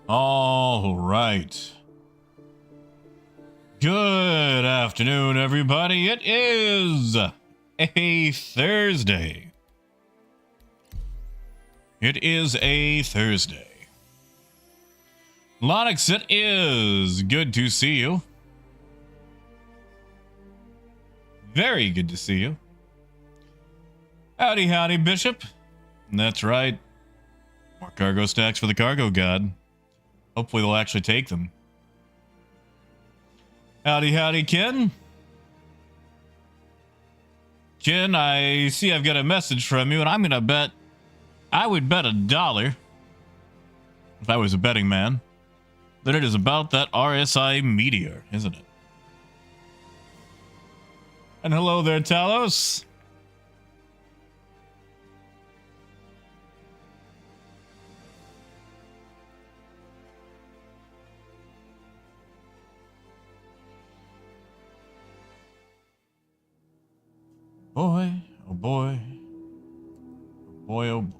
All right. Good afternoon, everybody. It is a Thursday. It is a Thursday. Lonix, it is good to see you. Very good to see you. Howdy, howdy, Bishop. That's right. More cargo stacks for the cargo god. Hopefully they'll actually take them. Howdy, howdy, Ken. Ken, I see I've got a message from you, and I'm gonna bet, I would bet $1, if I was a betting man, that it is about that RSI meteor, isn't it? And hello there, Talos. Boy, oh boy, oh boy, oh boy.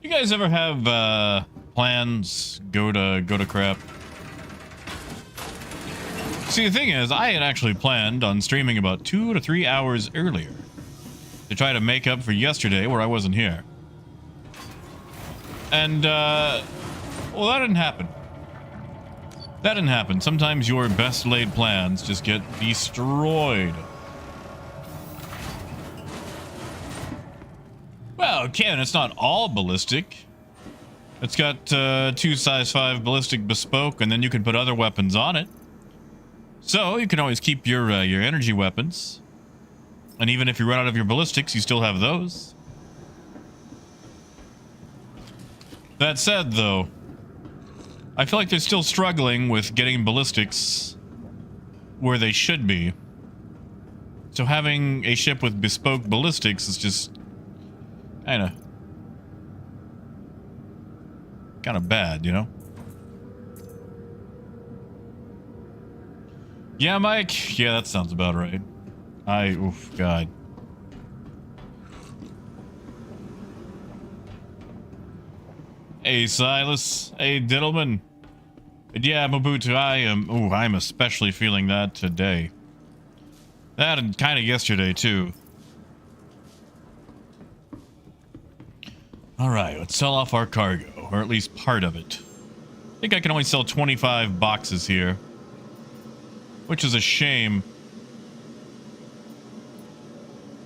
You guys ever have plans go to crap? See, the thing is, I had actually planned on streaming about 2 to 3 hours earlier to try to make up for yesterday where I wasn't here. And, well, that didn't happen. That didn't happen. Sometimes your best laid plans just get destroyed. Well, Ken, it's not all ballistic. It's got 2 size 5 ballistic bespoke, and then you can put other weapons on it. So you can always keep your energy weapons. And even if you run out of your ballistics, you still have those. That said, though, I feel like they're still struggling with getting ballistics where they should be. So having a ship with bespoke ballistics is just kind of bad, you know? Yeah, Mike? Yeah, that sounds about right. Oof, God. Hey, Silas. Hey, Diddleman. Yeah, Mabutu, I'm especially feeling that today. That and kind of yesterday, too. Alright, let's sell off our cargo, or at least part of it. I think I can only sell 25 boxes here, which is a shame.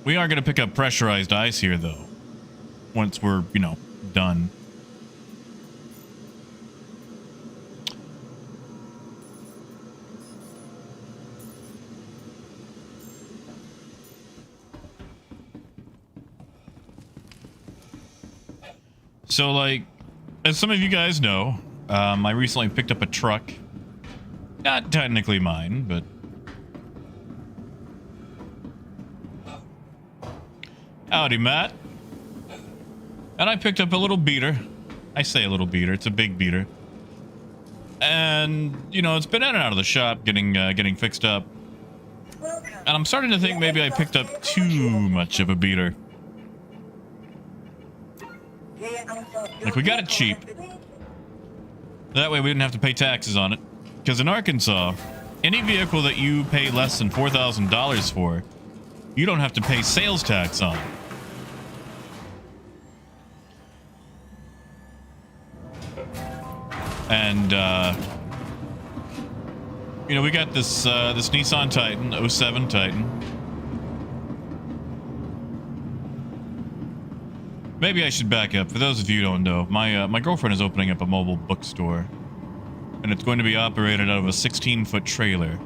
We are going to pick up pressurized ice here, though, once we're, you know, done. So, like, as some of you guys know, I recently picked up a truck. Not technically mine, but... Howdy, Matt. And I picked up a little beater. I say a little beater. It's a big beater. And, you know, it's been in and out of the shop getting fixed up. And I'm starting to think maybe I picked up too much of a beater. Like, we got it cheap. That way we didn't have to pay taxes on it. Because in Arkansas, any vehicle that you pay less than $4,000 for, you don't have to pay sales tax on. And, you know, we got this this Nissan Titan, 07 Titan. Maybe I should back up. For those of you who don't know, my girlfriend is opening up a mobile bookstore. And it's going to be operated out of a 16-foot trailer.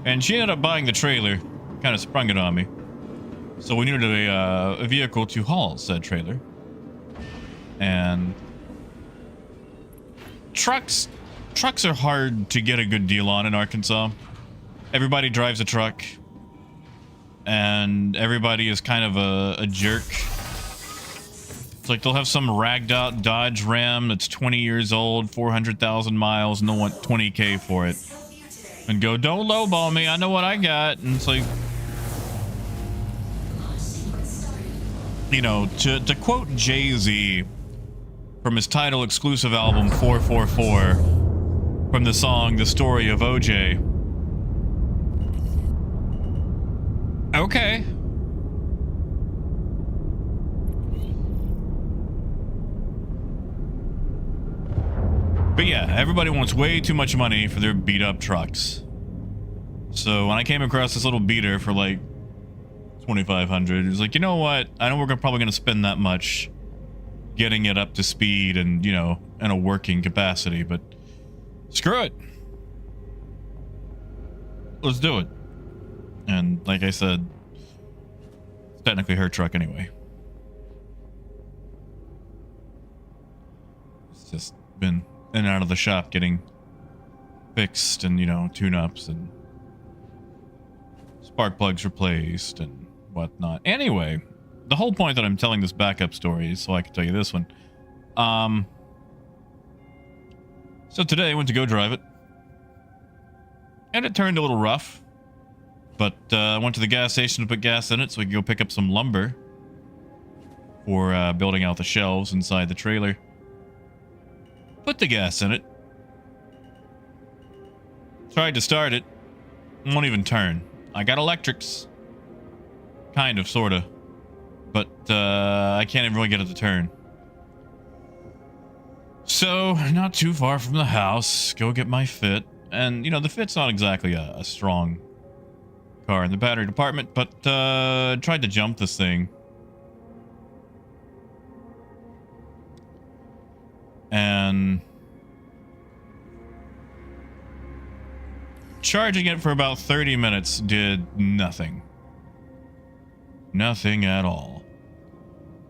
And she ended up buying the trailer. Kind of sprung it on me. So we needed a vehicle to haul said trailer. And... Trucks are hard to get a good deal on in Arkansas. Everybody drives a truck. And everybody is kind of a jerk. It's like they'll have some ragged out Dodge Ram that's 20 years old, 400,000 miles, and they'll want 20K for it. And go, don't lowball me, I know what I got. And it's like, you know, to quote Jay-Z from his title exclusive album 444 from the song The Story of OJ. Okay. But yeah, everybody wants way too much money for their beat up trucks. So when I came across this little beater for like $2,500, it's like, you know what? I know we're probably going to spend that much getting it up to speed and, you know, in a working capacity, but screw it. Let's do it. And like I said, it's technically her truck anyway. It's just been in and out of the shop getting fixed and, you know, tune-ups and spark plugs replaced and whatnot. Anyway, the whole point that I'm telling this backup story is so I can tell you this one. So today I went to go drive it. And it turned a little rough. But I went to the gas station to put gas in it so we could go pick up some lumber for building out the shelves inside the trailer. Put the gas in it. Tried to start it. Won't even turn. I got electrics. Kind of, sort of. But I can't even really get it to turn. So, not too far from the house. Go get my Fit. And, you know, the Fit's not exactly a strong car in the battery department. But tried to jump this thing. And charging it for about 30 minutes did nothing. Nothing at all.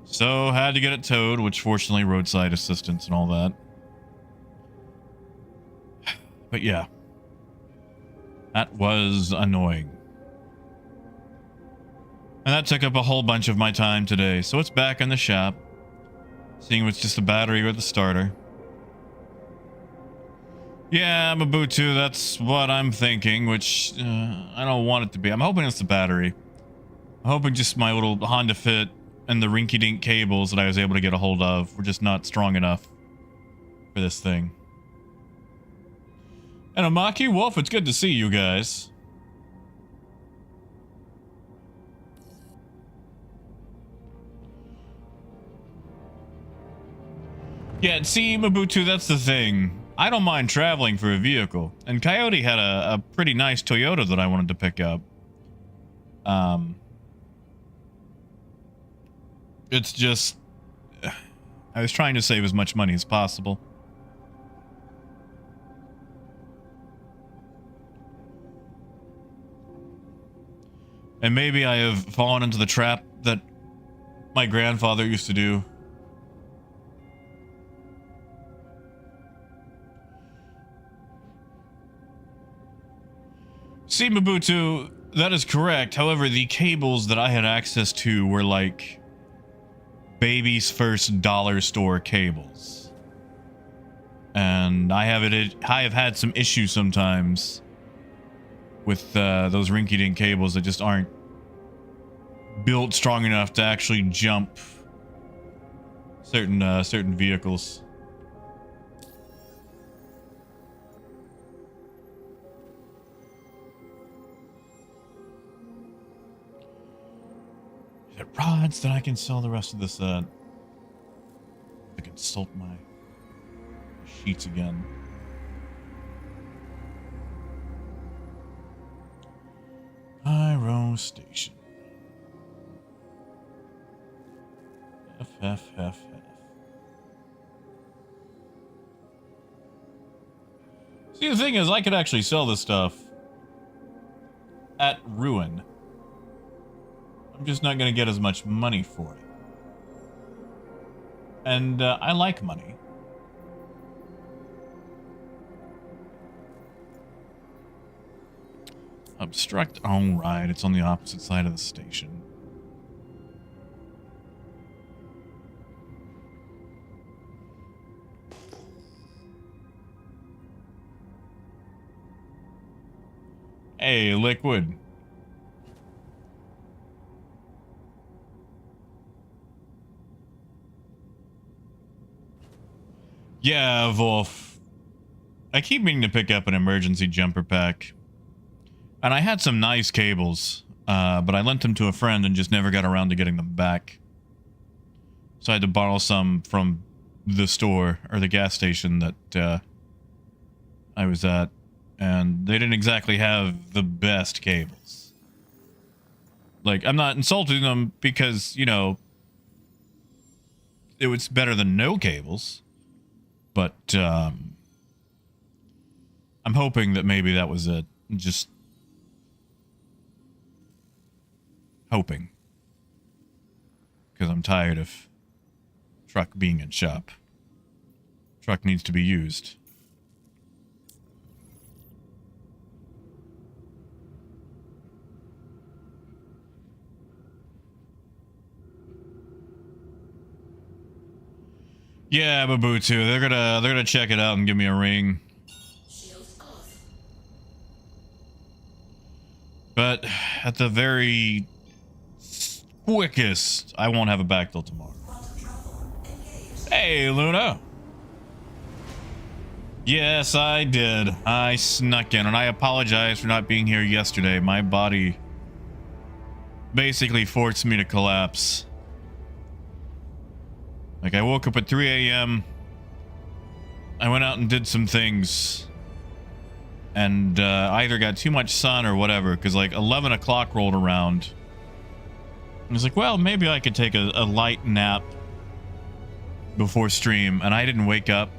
So had to get it towed, which fortunately roadside assistance and all that. But yeah, that was annoying. And that took up a whole bunch of my time today. So it's back in the shop. Seeing if it's just a battery or the starter. Yeah, Mabutu, that's what I'm thinking, which I don't want it to be. I'm hoping it's the battery. I'm hoping just my little Honda Fit and the rinky-dink cables that I was able to get a hold of were just not strong enough for this thing. And Amaki Wolf, it's good to see you guys. Yeah, see, Mabutu, that's the thing. I don't mind traveling for a vehicle. And Coyote had a pretty nice Toyota that I wanted to pick up. It's just... I was trying to save as much money as possible. And maybe I have fallen into the trap that my grandfather used to do. See, Mabutu, that is correct. However, the cables that I had access to were like baby's first dollar store cables. And I have had some issues sometimes with those rinky-dink cables that just aren't built strong enough to actually jump certain vehicles. Is it rods that I can sell the rest of this? I consult my sheets again. Pyro station. F. See, the thing is, I could actually sell this stuff at Ruin. I'm just not going to get as much money for it. And I like money. Obstruct. Oh, right. It's on the opposite side of the station. Hey, Liquid. Yeah, Wolf. I keep meaning to pick up an emergency jumper pack. And I had some nice cables, but I lent them to a friend and just never got around to getting them back. So I had to borrow some from the store, or the gas station that I was at. And they didn't exactly have the best cables. Like, I'm not insulting them because, you know, it was better than no cables. But I'm hoping that maybe that was it. Just hoping. Because I'm tired of truck being in shop. Truck needs to be used. Yeah, Mabutu, they're gonna check it out and give me a ring. But at the very quickest, I won't have it back till tomorrow. Hey, Luna. Yes, I did. I snuck in, and I apologize for not being here yesterday. My body basically forced me to collapse. Like, I woke up at 3 a.m. I went out and did some things. And either got too much sun or whatever, because like 11 o'clock rolled around. I was like, well, maybe I could take a light nap before stream. And I didn't wake up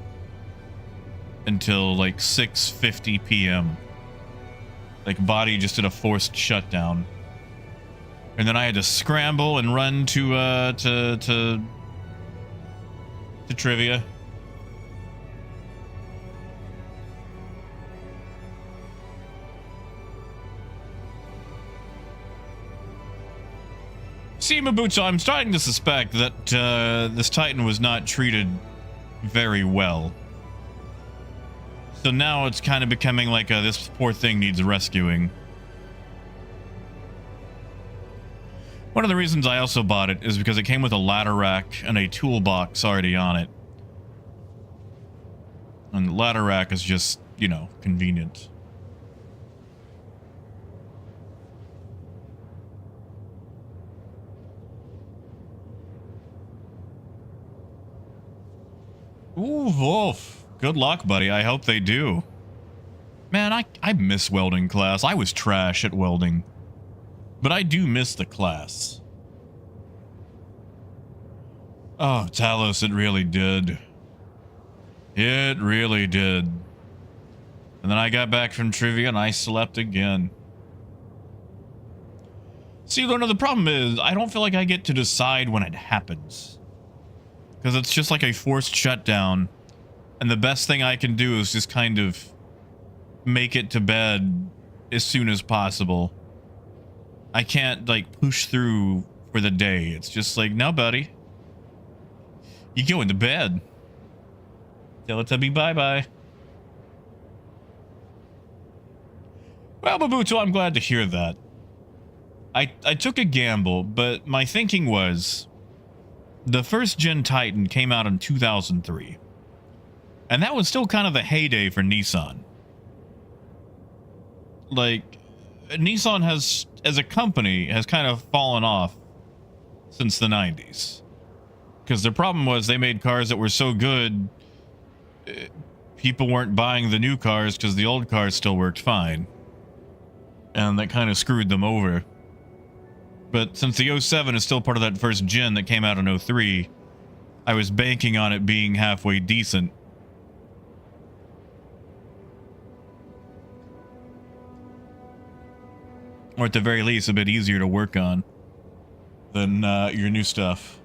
until like 6:50 p.m. Like, body just did a forced shutdown. And then I had to scramble and run to trivia. See, Mabuto, I'm starting to suspect that this Titan was not treated very well. So now it's kind of becoming like this poor thing needs rescuing. One of the reasons I also bought it is because it came with a ladder rack and a toolbox already on it. And the ladder rack is just, you know, convenient. Ooh, Wolf. Good luck, buddy. I hope they do. Man, I miss welding class. I was trash at welding. But I do miss the class. Oh, Talos, it really did. It really did. And then I got back from trivia and I slept again. See, Luna, the problem is I don't feel like I get to decide when it happens. Because it's just like a forced shutdown. And the best thing I can do is just kind of make it to bed as soon as possible. I can't like push through for the day. It's just like, no, buddy. You go into bed. Teletubby, bye-bye. Well, Mabuto, I'm glad to hear that. I took a gamble, but my thinking was the first gen Titan came out in 2003. And that was still kind of the heyday for Nissan. Like, Nissan has, as a company, has kind of fallen off since the 90s. Because their problem was they made cars that were so good, people weren't buying the new cars because the old cars still worked fine. And that kind of screwed them over. But since the 07 is still part of that first gen that came out in 03, I was banking on it being halfway decent. Or at the very least, a bit easier to work on than your new stuff.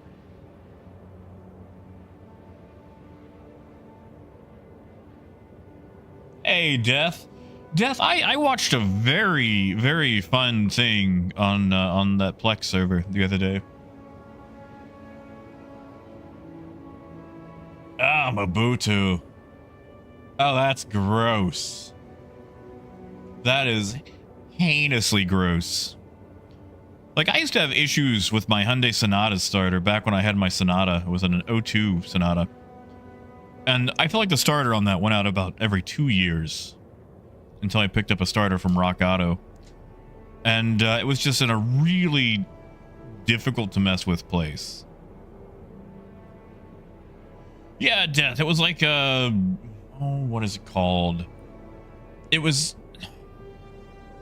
Hey, Death. Death, I watched a very, very fun thing on that Plex server the other day. Ah, Mabutu. Oh, that's gross. That is heinously gross. Like, I used to have issues with my Hyundai Sonata starter back when I had my Sonata. It was an 02 Sonata. And I feel like the starter on that went out about every 2 years. Until I picked up a starter from Rock Auto. And it was just in a really difficult to mess with place. Yeah, Death. It was like a... Oh, what is it called? It was...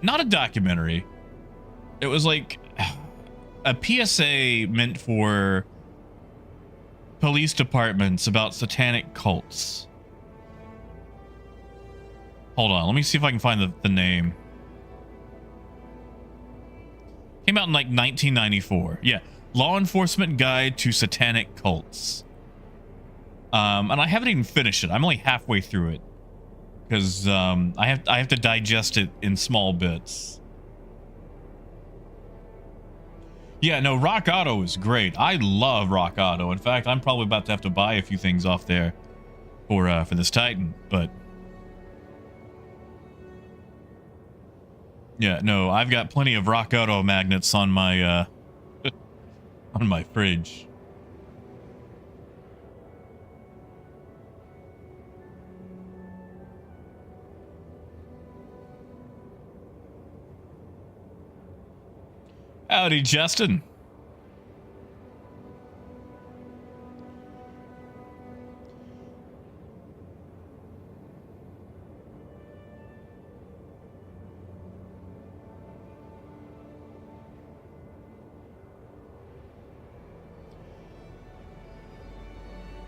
Not a documentary. It was like a PSA meant for police departments about satanic cults. Hold on, let me see if I can find the name. Came out in like 1994. Yeah, Law Enforcement Guide to Satanic Cults. And I haven't even finished it. I'm only halfway through it because I have to digest it in small bits. Yeah, no, Rock Auto is great. I love Rock Auto. In fact, I'm probably about to have to buy a few things off there for this Titan, but. Yeah, no, I've got plenty of Rock Auto magnets on my on my fridge. Howdy, Justin.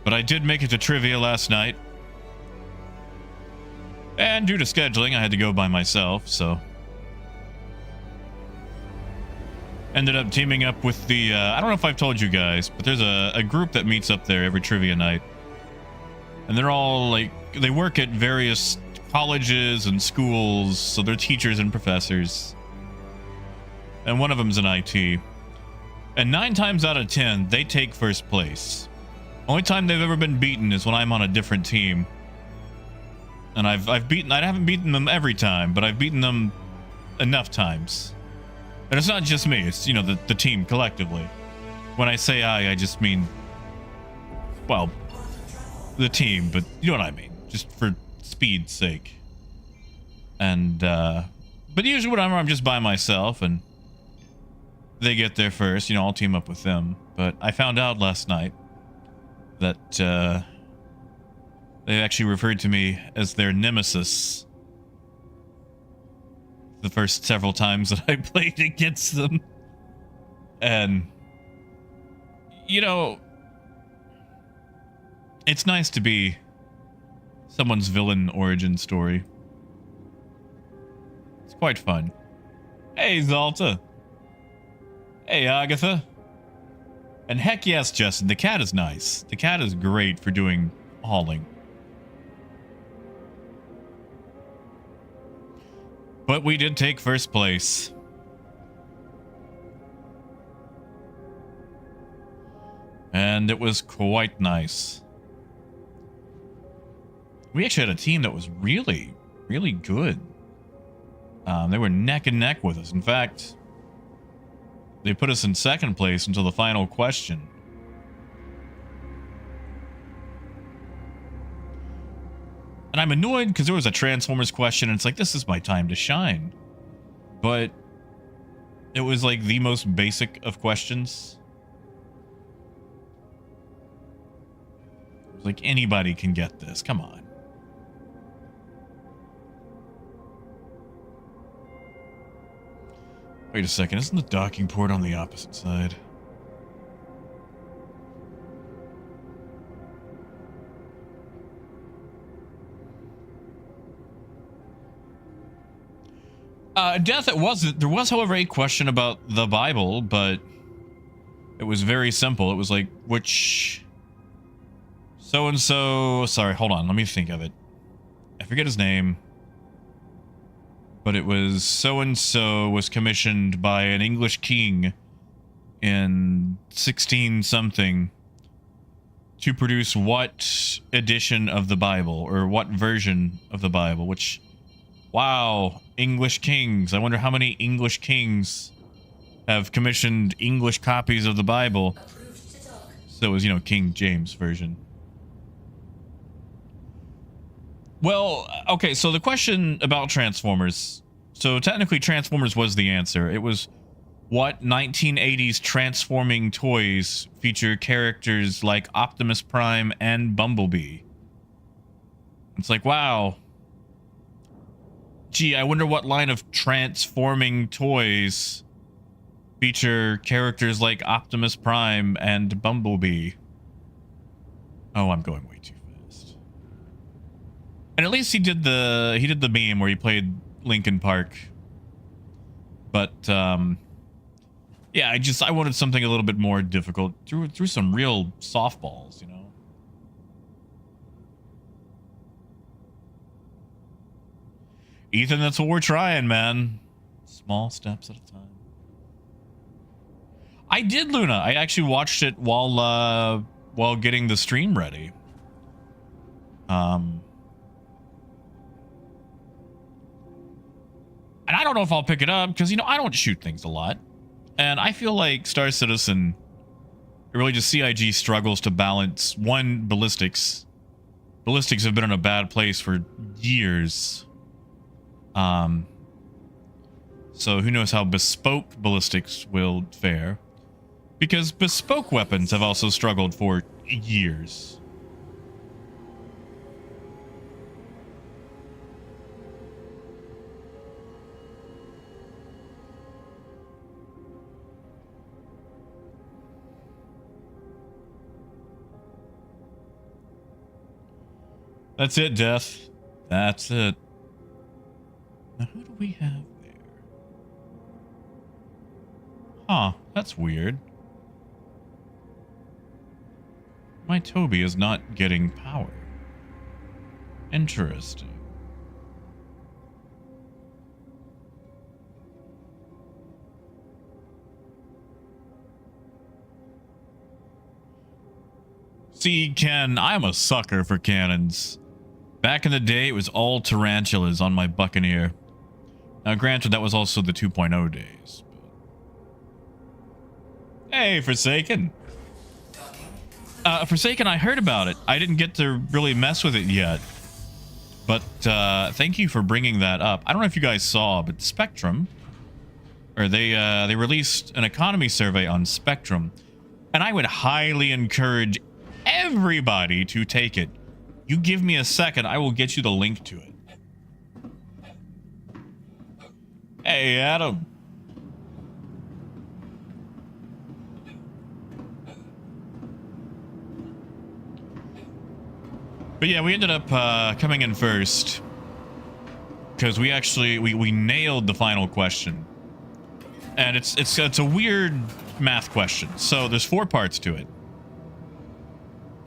But I did make it to trivia last night. And due to scheduling, I had to go by myself, so... Ended up teaming up with the... I don't know if I've told you guys, but there's a group that meets up there every trivia night. And they're all, like... They work at various colleges and schools, so they're teachers and professors. And one of them's in IT. And 9 times out of 10, they take first place. Only time they've ever been beaten is when I'm on a different team. And I haven't beaten them every time, but I've beaten them enough times. And it's not just me, it's, you know, the team collectively. When I say I just mean, well, the team, but you know what I mean, just for speed's sake. And, but usually whenever I'm just by myself and they get there first, you know, I'll team up with them. But I found out last night that they actually referred to me as their nemesis the first several times that I played against them. And, you know, it's nice to be someone's villain origin story. It's quite fun. Hey, Zalta. Hey, Agatha. And heck yes, Justin, the cat is nice. The cat is great for doing hauling. But we did take first place. And it was quite nice. We actually had a team that was really, really good. They were neck and neck with us. In fact, they put us in second place until the final question. And I'm annoyed because there was a Transformers question, and it's like, this is my time to shine. But it was like the most basic of questions. It was like, anybody can get this. Come on. Wait a second, isn't the docking port on the opposite side? Death, it wasn't. There was, however, a question about the Bible, but it was very simple. It was like, which so-and-so... Sorry, hold on. Let me think of it. I forget his name. But it was so-and-so was commissioned by an English king in 16-something to produce what edition of the Bible, or what version of the Bible, which... Wow, English kings. I wonder how many English kings have commissioned English copies of the Bible. So it was, you know, King James version. Well, okay, so the question about Transformers. So technically Transformers was the answer. It was, what 1980s transforming toys feature characters like Optimus Prime and Bumblebee? It's like, wow. Gee, I wonder what line of transforming toys feature characters like Optimus Prime and Bumblebee. Oh, I'm going way too fast. And at least he did the meme where he played Linkin Park. But yeah, I wanted something a little bit more difficult. Threw some real softballs, you know. Ethan, that's what we're trying, man. Small steps at a time. I did, Luna. I actually watched it while getting the stream ready. And I don't know if I'll pick it up because, you know, I don't shoot things a lot. And I feel like Star Citizen, really just CIG struggles to balance, one, ballistics. Ballistics have been in a bad place for years. So who knows how bespoke ballistics will fare. Because bespoke weapons have also struggled for years. That's it, Death. That's it. Now, who do we have there? Huh, that's weird. My Toby is not getting power. Interesting. See, Ken, I'm a sucker for cannons. Back in the day, it was all tarantulas on my Buccaneer. Now, granted, that was also the 2.0 days. But... Hey, Forsaken. Forsaken, I heard about it. I didn't get to really mess with it yet. But thank you for bringing that up. I don't know if you guys saw, but Spectrum, or they released an economy survey on Spectrum, and I would highly encourage everybody to take it. You give me a second, I will get you the link to it. Hey, Adam. But yeah, we ended up coming in first because we actually we nailed the final question, and it's a weird math question. So there's 4 parts to it,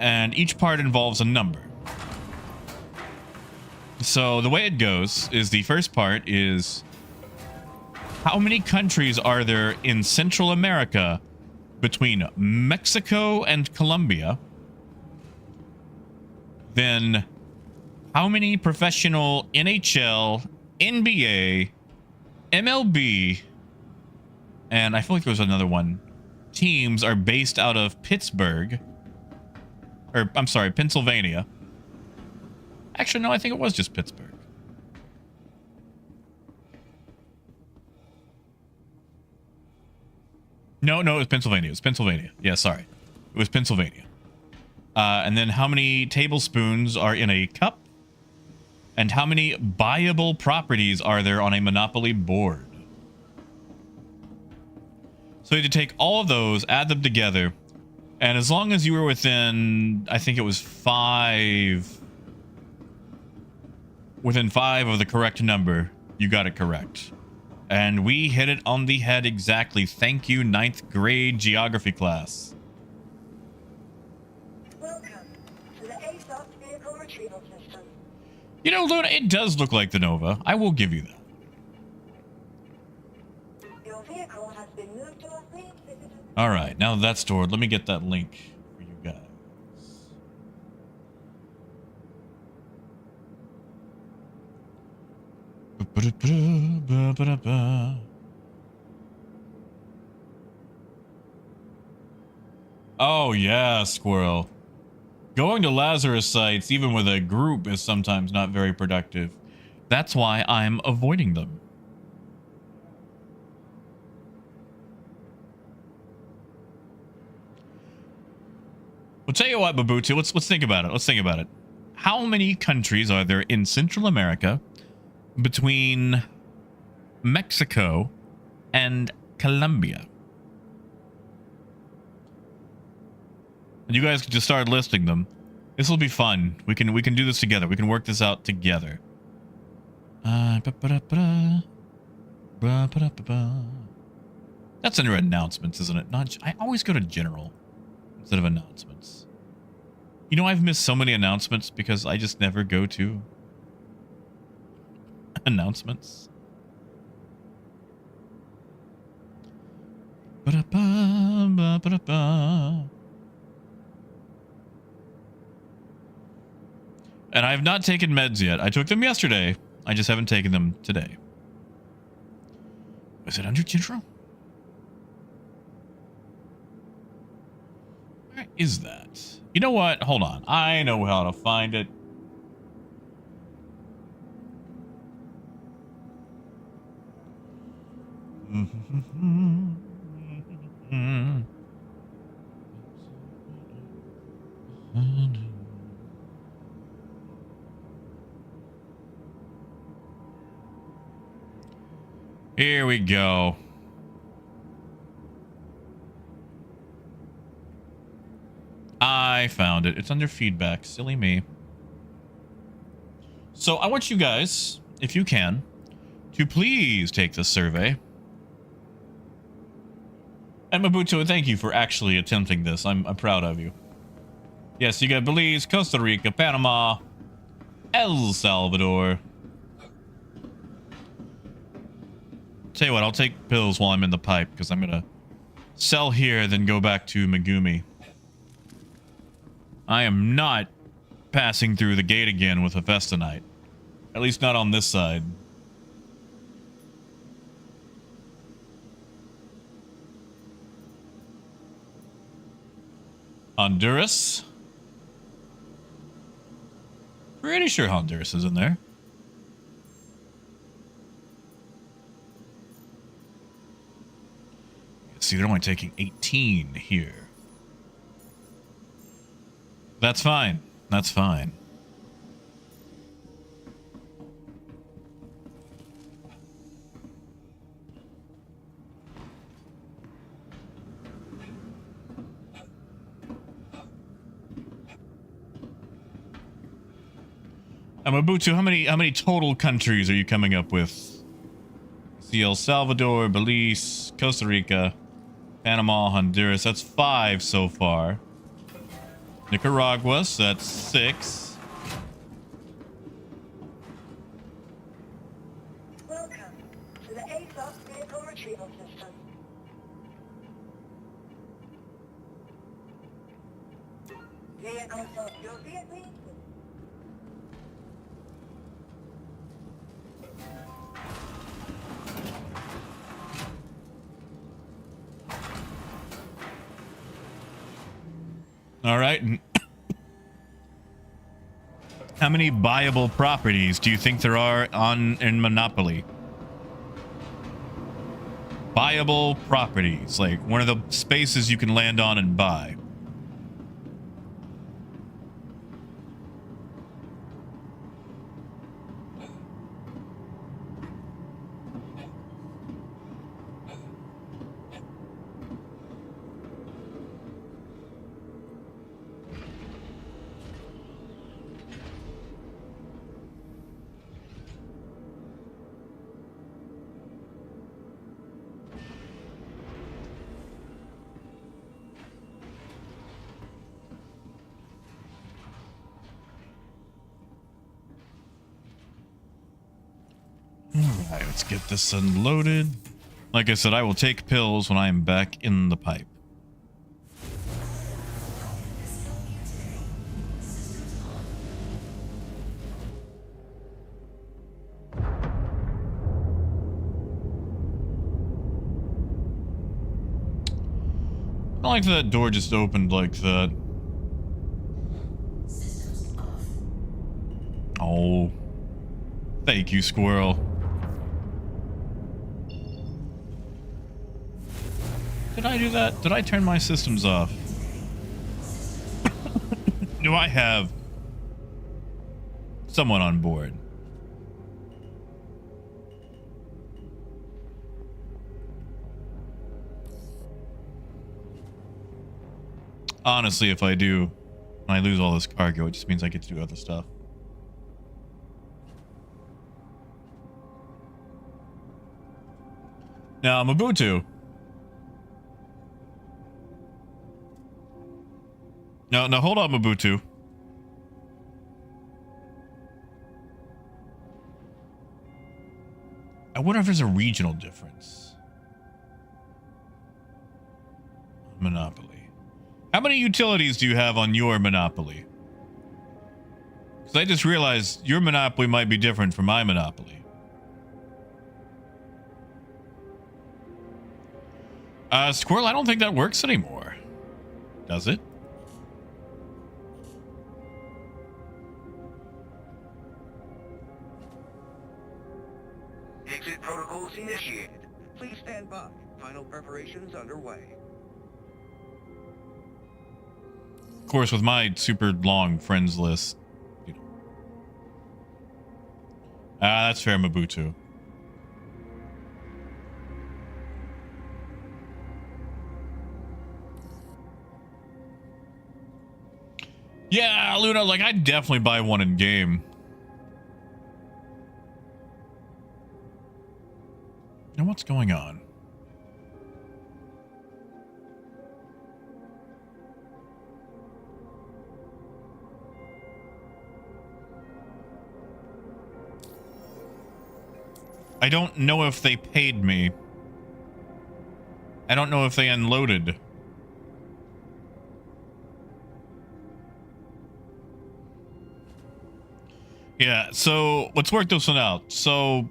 and each part involves a number. So the way it goes is the first part is How many countries are there in Central America between Mexico and Colombia? Then how many professional NHL, NBA, MLB, and I feel like there was another one, teams are based out of Pittsburgh, or I'm sorry, Pennsylvania. Actually, no, I think it was just Pittsburgh. No, it was Pennsylvania. It was Pennsylvania. Yeah, sorry. It was Pennsylvania. And then how many tablespoons are in a cup? And how many buyable properties are there on a Monopoly board? So you had to take all of those, add them together, and as long as you were within, I think it was within 5 of the correct number, you got it correct. And we hit it on the head exactly. Thank you, 9th grade geography class. Welcome to the ASOS vehicle retrieval system. You know, Luna, it does look like the Nova. I will give you that. Your vehicle has been moved to a fleet visitor. All right, now that that's stored, let me get that link for you guys. Oh yeah, Squirrel. Going to Lazarus sites, even with a group, is sometimes not very productive. That's why I'm avoiding them. Well, tell you what, Babutu, let's think about it. Let's think about it. How many countries are there in Central America between Mexico and Colombia? And you guys can just start listing them. This will be fun. We can do this together. We can work this out together. That's under announcements, isn't it? Not. I always go to general instead of announcements. You know, I've missed so many announcements because I just never go to announcements. And I have not taken meds yet. I took them yesterday. I just haven't taken them today. Is it under general? Where is that? You know what? Hold on. I know how to find it. Here we go. I found it. It's under feedback. Silly me. So I want you guys, if you can, to please take this survey. And Mabuto, thank you for actually attempting this. I'm proud of you. Yes, you got Belize, Costa Rica, Panama, El Salvador. Tell you what, I'll take pills while I'm in the pipe because I'm gonna sell here, then go back to Megumi. I am not passing through the gate again with a Festonite. At least not on this side. Honduras. Pretty sure Honduras is in there. See, they're only taking 18 here. That's fine. That's fine. Mabutu, how many total countries are you coming up with? See, El Salvador, Belize, Costa Rica, Panama, Honduras. That's 5 so far. Nicaragua, so that's 6. Welcome to the ASOS vehicle Vehicle stop. Your vehicle. All right. How many buyable properties do you think there are in Monopoly? Buyable properties, like one of the spaces you can land on and buy. Alright, let's get this unloaded. Like I said, I will take pills when I am back in the pipe. I like that door just opened like that. Oh. Thank you, squirrel. Did I do that? Did I turn my systems off? Do I have someone on board? Honestly, if I do, and I lose all this cargo, it just means I get to do other stuff. Now, Mobutu. No, hold on, Mobutu. I wonder if there's a regional difference. Monopoly. How many utilities do you have on your Monopoly? Because I just realized your Monopoly might be different from my Monopoly. Squirrel, I don't think that works anymore. Does it? Exit protocols initiated. Please stand by. Final preparations underway. Of course, with my super long friends list, you know. That's fair, Mobutu. Yeah, Luna, like, I'd definitely buy one in game. Now, what's going on? I don't know if they paid me. I don't know if they unloaded. Yeah, so let's work this one out. So,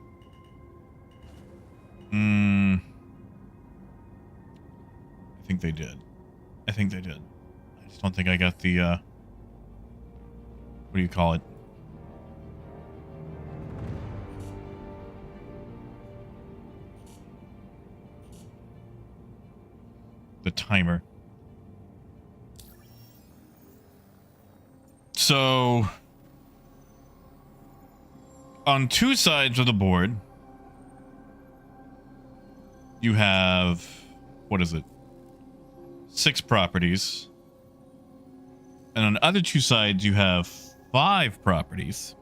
I think they did. I think they did. I just don't think I got the, what do you call it? The timer. So, on two sides of the board, you have, what is it? 6 properties. And on the other two sides, you have 5 properties.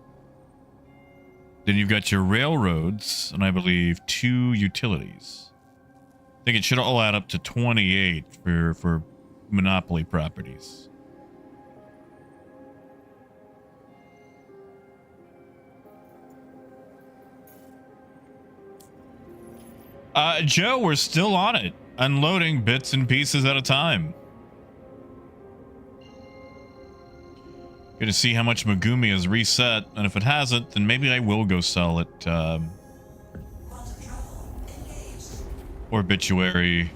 Then you've got your railroads, and I believe 2 utilities. I think it should all add up to 28 for monopoly properties. Joe, we're still on it, unloading bits and pieces at a time. Gonna see how much Megumi has reset, and if it hasn't, then maybe I will go sell it. Obituary.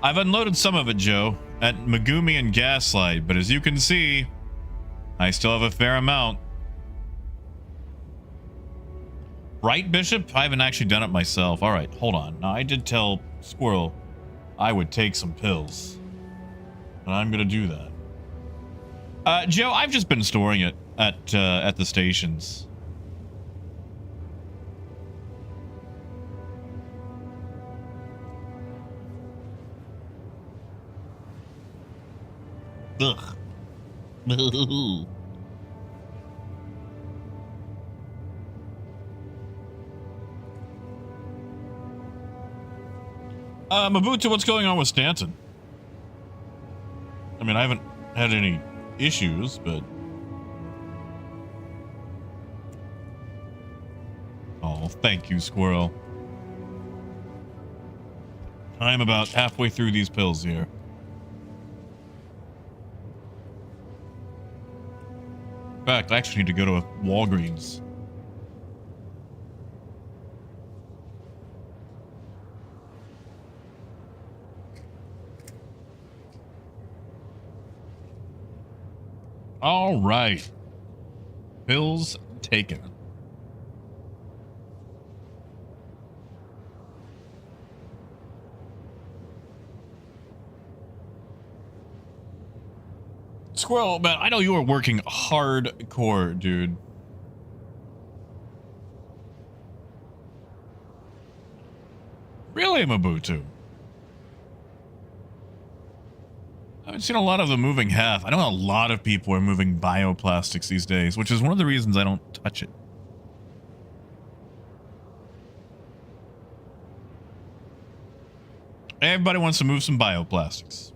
I've unloaded some of it, Joe, at Megumi and Gaslight, but as you can see, I still have a fair amount. Right, Bishop? I haven't actually done it myself. All right, hold on. Now, I did tell Squirrel I would take some pills, and I'm gonna do that. Joe, I've just been storing it at the stations. Ugh. Mabutu, what's going on with Stanton? I mean, I haven't had any issues, but... Oh, thank you, Squirrel. I'm about halfway through these pills here. In fact, I actually need to go to a Walgreens. All right. Pills taken. Squirrel, man, I know you are working hardcore, dude. Really, Mabutu? I haven't seen a lot of the moving half. I know a lot of people are moving bioplastics these days, which is one of the reasons I don't touch it. Everybody wants to move some bioplastics.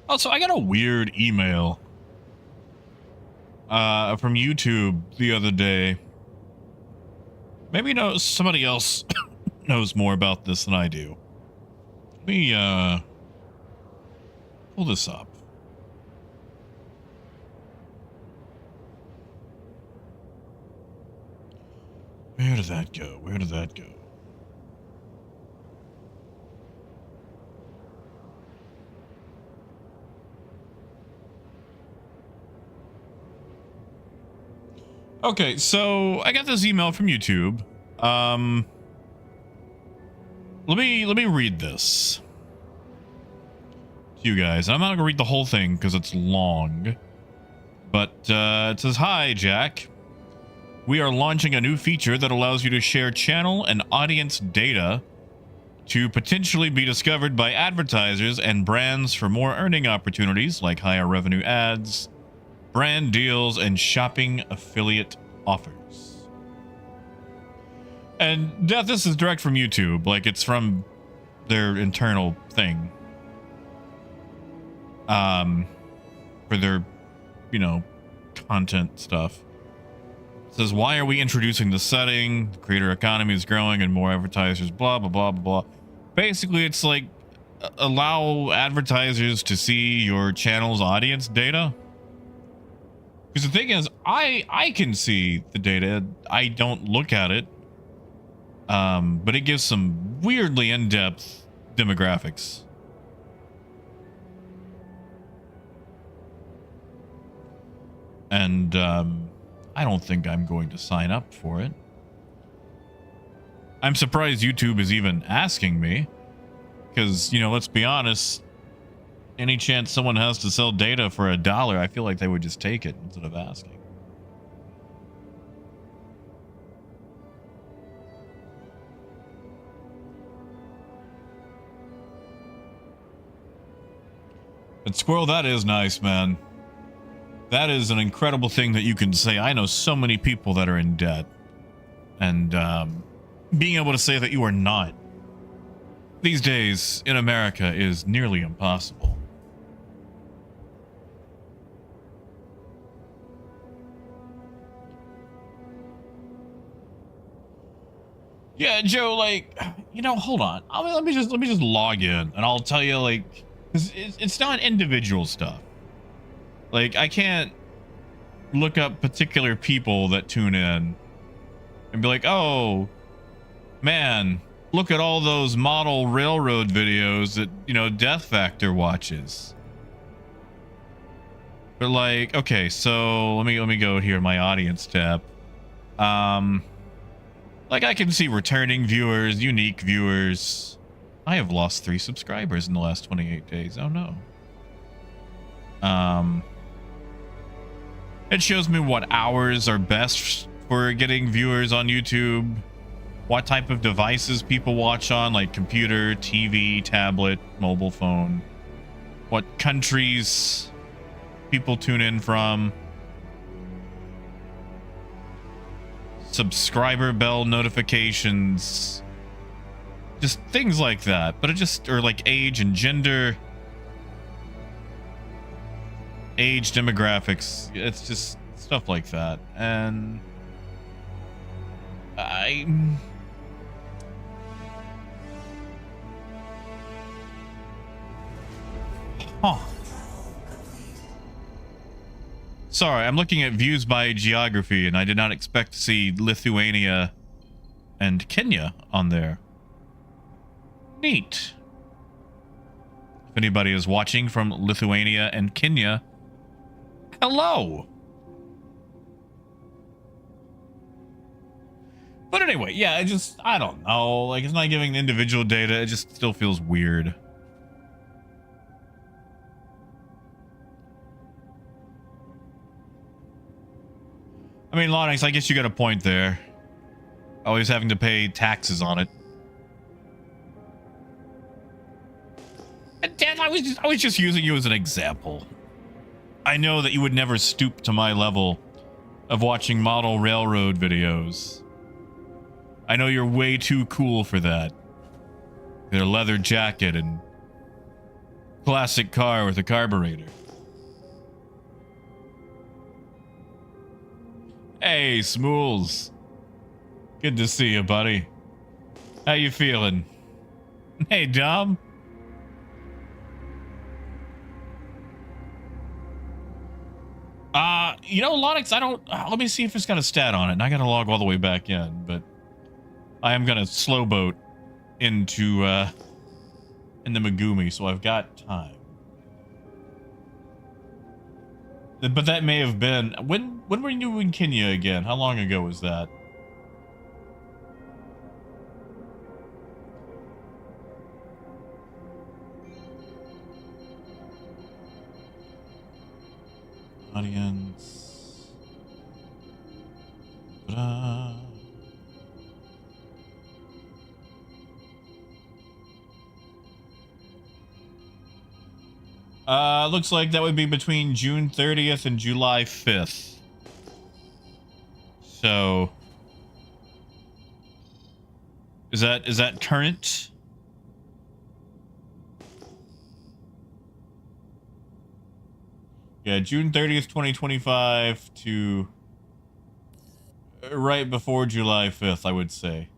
Also, I got a weird email from YouTube the other day. Maybe somebody else knows more about this than I do. Let me pull this up. Where did that go? Where did that go? Okay, so I got this email from YouTube. Let me read this to you guys. I'm not gonna read the whole thing because it's long. But it says, "Hi, Jack. We are launching a new feature that allows you to share channel and audience data to potentially be discovered by advertisers and brands for more earning opportunities like higher revenue ads, brand deals, and shopping affiliate offers." And this is direct from YouTube, like it's from their internal thing. For their, content stuff. It says, "Why are we introducing the setting? The creator economy is growing and more advertisers, blah, blah, blah, blah, blah." Basically, it's like allow advertisers to see your channel's audience data. Because the thing is, I can see the data. I don't look at it. But it gives some weirdly in-depth demographics. And I don't think I'm going to sign up for it. I'm surprised YouTube is even asking me. Because, let's be honest, any chance someone has to sell data for $1, I feel like they would just take it instead of asking. But Squirrel, that is nice, man. That is an incredible thing that you can say. I know so many people that are in debt. And being able to say that you are not these days in America is nearly impossible. Yeah, Joe, like, hold on. Let me just log in and I'll tell you, like, 'cause it's not individual stuff. Like, I can't look up particular people that tune in and be like, oh man, look at all those model railroad videos that, Death Factor watches. But like, okay, so let me go here, my audience tab. Like, I can see returning viewers, unique viewers. I have lost 3 subscribers in the last 28 days. Oh no. It shows me what hours are best for getting viewers on YouTube, what type of devices people watch on, like computer, TV, tablet, mobile phone, what countries people tune in from, subscriber bell notifications, just things like that. But or like age and gender, age demographics, it's just stuff like that. And sorry, I'm looking at views by geography, and I did not expect to see Lithuania and Kenya on there. Neat. If anybody is watching from Lithuania and Kenya, hello. But anyway, yeah, I don't know. Like, it's not giving individual data. It just still feels weird. I mean, Lonix, I guess you got a point there. Always having to pay taxes on it. And Dad, I was just using you as an example. I know that you would never stoop to my level of watching model railroad videos. I know you're way too cool for that. Their leather jacket and classic car with a carburetor. Hey, Smools. Good to see you, buddy. How you feeling? Hey, Dom. Lonix, I don't... let me see if it's got a stat on it, and I gotta log all the way back in, but I am gonna slow boat into, in the Megumi, so I've got time. But that may have been... When were you in Kenya again? How long ago was that? Audience. Ta-da. Looks like that would be between June 30th and July 5th. So, is that current? Yeah, June 30th, 2025 to right before July 5th, I would say.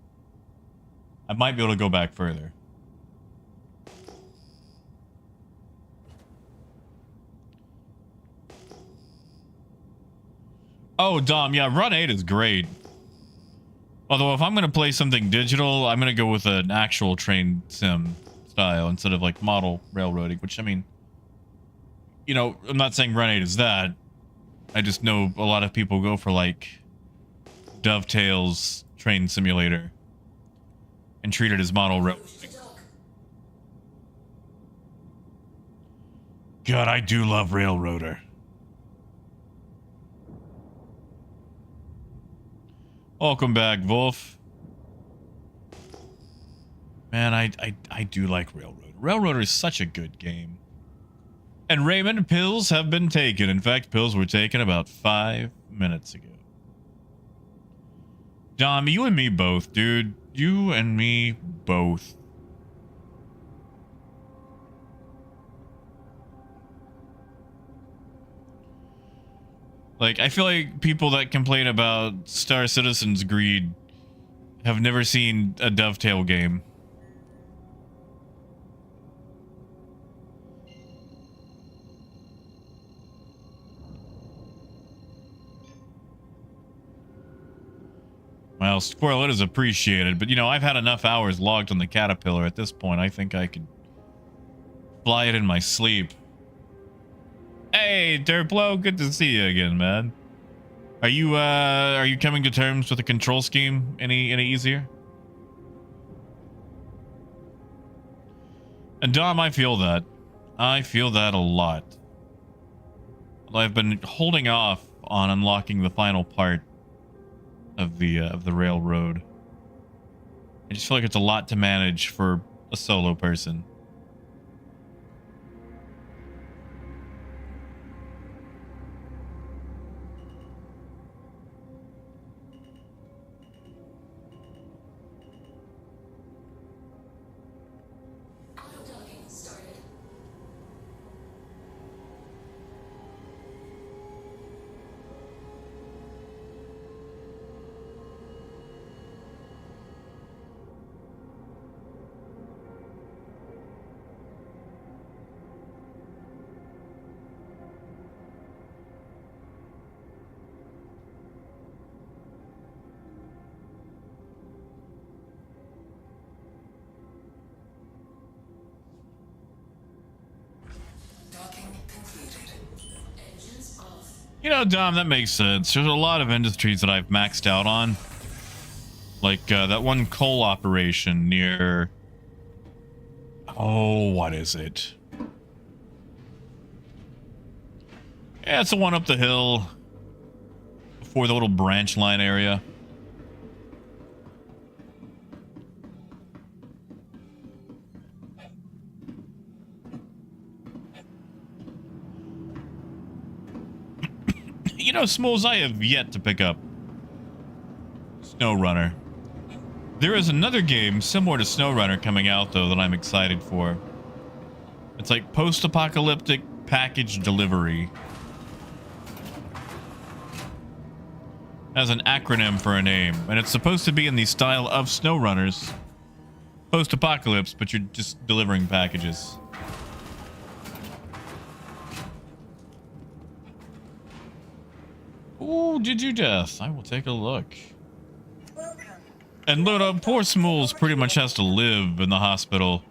I might be able to go back further. Oh, Dom, yeah, Run 8 is great. Although, if I'm going to play something digital, I'm going to go with an actual train sim style instead of, like, model railroading, which, I mean, I'm not saying Run 8 is that. I just know a lot of people go for, like, Dovetail's train simulator and treat it as model railroading. God, I do love Railroader. Welcome back, Wolf. Man, I do like Railroader. Railroader is such a good game. And Raymond, pills have been taken. In fact, pills were taken about 5 minutes ago. Dom, you and me both, dude. You and me both. Like, I feel like people that complain about Star Citizen's greed have never seen a dovetail game. Well, Squirrel, it is appreciated, but you know, I've had enough hours logged on the Caterpillar at this point. I think I could fly it in my sleep. Hey, Derplo, good to see you again, man. Are you coming to terms with the control scheme any easier? And Dom, I feel that. I feel that a lot. I've been holding off on unlocking the final part of the railroad. I just feel like it's a lot to manage for a solo person. You know, Dom, that makes sense. There's a lot of industries that I've maxed out on. Like that one coal operation near... Oh, what is it? Yeah, it's the one up the hill before the little branch line area. You know, Smalls, I have yet to pick up SnowRunner. There is another game similar to SnowRunner coming out, though, that I'm excited for. It's like post-apocalyptic package delivery. Has an acronym for a name, and it's supposed to be in the style of SnowRunners. Post-apocalypse, but you're just delivering packages. Ooh, did you death? I will take a look. Welcome. And Luna, poor Smalls pretty much has to live in the hospital.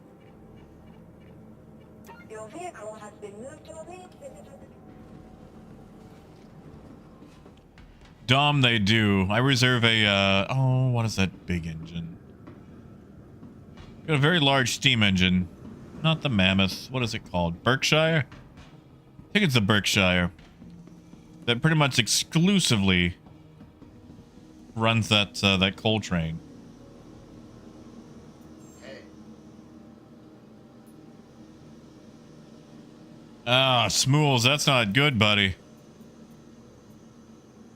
Your vehicle has been moved to a main visitor. Dom, they do. I reserve a, oh, what is that big engine? Got a very large steam engine. Not the Mammoth. What is it called? Berkshire? I think it's the Berkshire. That pretty much exclusively runs that, that coal train. Ah, Smools, that's not good, buddy.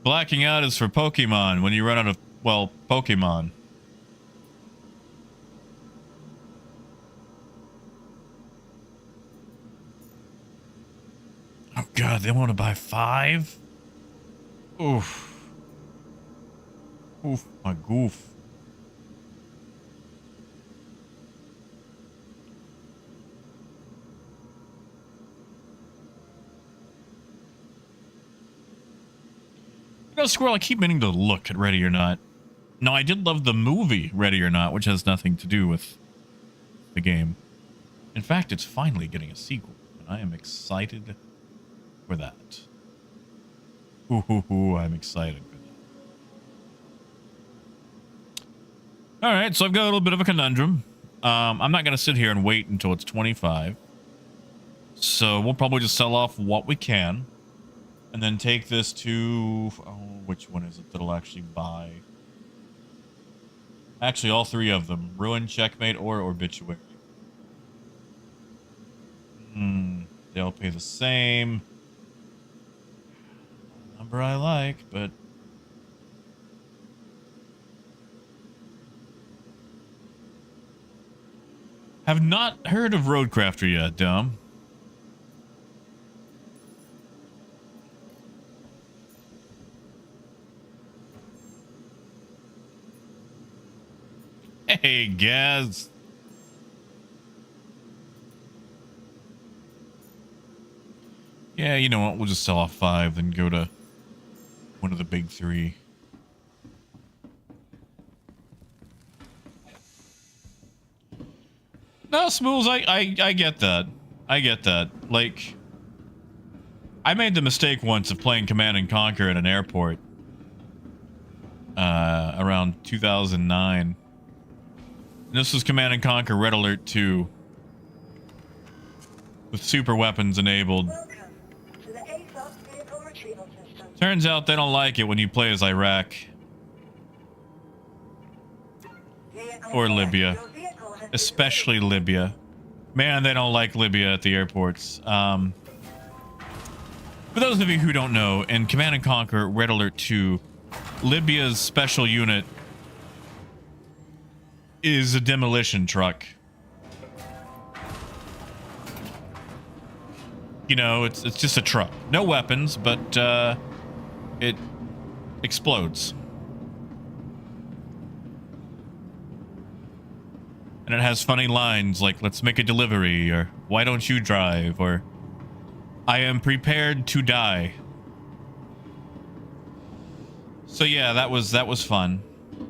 Blacking out is for Pokemon when you run out of, well, Pokemon. Oh god, they want to buy 5? Oof. Oof, my goof. You know, Squirrel, I keep meaning to look at Ready or Not. No, I did love the movie Ready or Not, which has nothing to do with the game. In fact, it's finally getting a sequel, and I am excited for that. Ooh, I'm excited for that. All right, so I've got a little bit of a conundrum. I'm not going to sit here and wait until it's 25. So we'll probably just sell off what we can. And then take this to... Oh, which one is it that'll actually buy? Actually, all 3 of them. Ruin, Checkmate, or Obituary. They'll pay the same. Number I like, but... Have not heard of Roadcrafter yet, Dom. Hey, Gaz. Yeah, you know what? We'll just sell off 5 and go to one of the big 3. No, Smools, I get that. I get that. Like, I made the mistake once of playing Command and Conquer at an airport. Around 2009. And this was Command and Conquer Red Alert 2. With super weapons enabled. Welcome to the ASOS vehicle retrieval system. Turns out they don't like it when you play as Iraq. Or Libya. Your vehicle has been Especially Libya. Man, they don't like Libya at the airports. For those of you who don't know, in Command and Conquer Red Alert 2, Libya's special unit is a demolition truck. You know, it's just a truck. No weapons, but it explodes. And it has funny lines like, let's make a delivery, or why don't you drive, or I am prepared to die. So yeah, that was fun.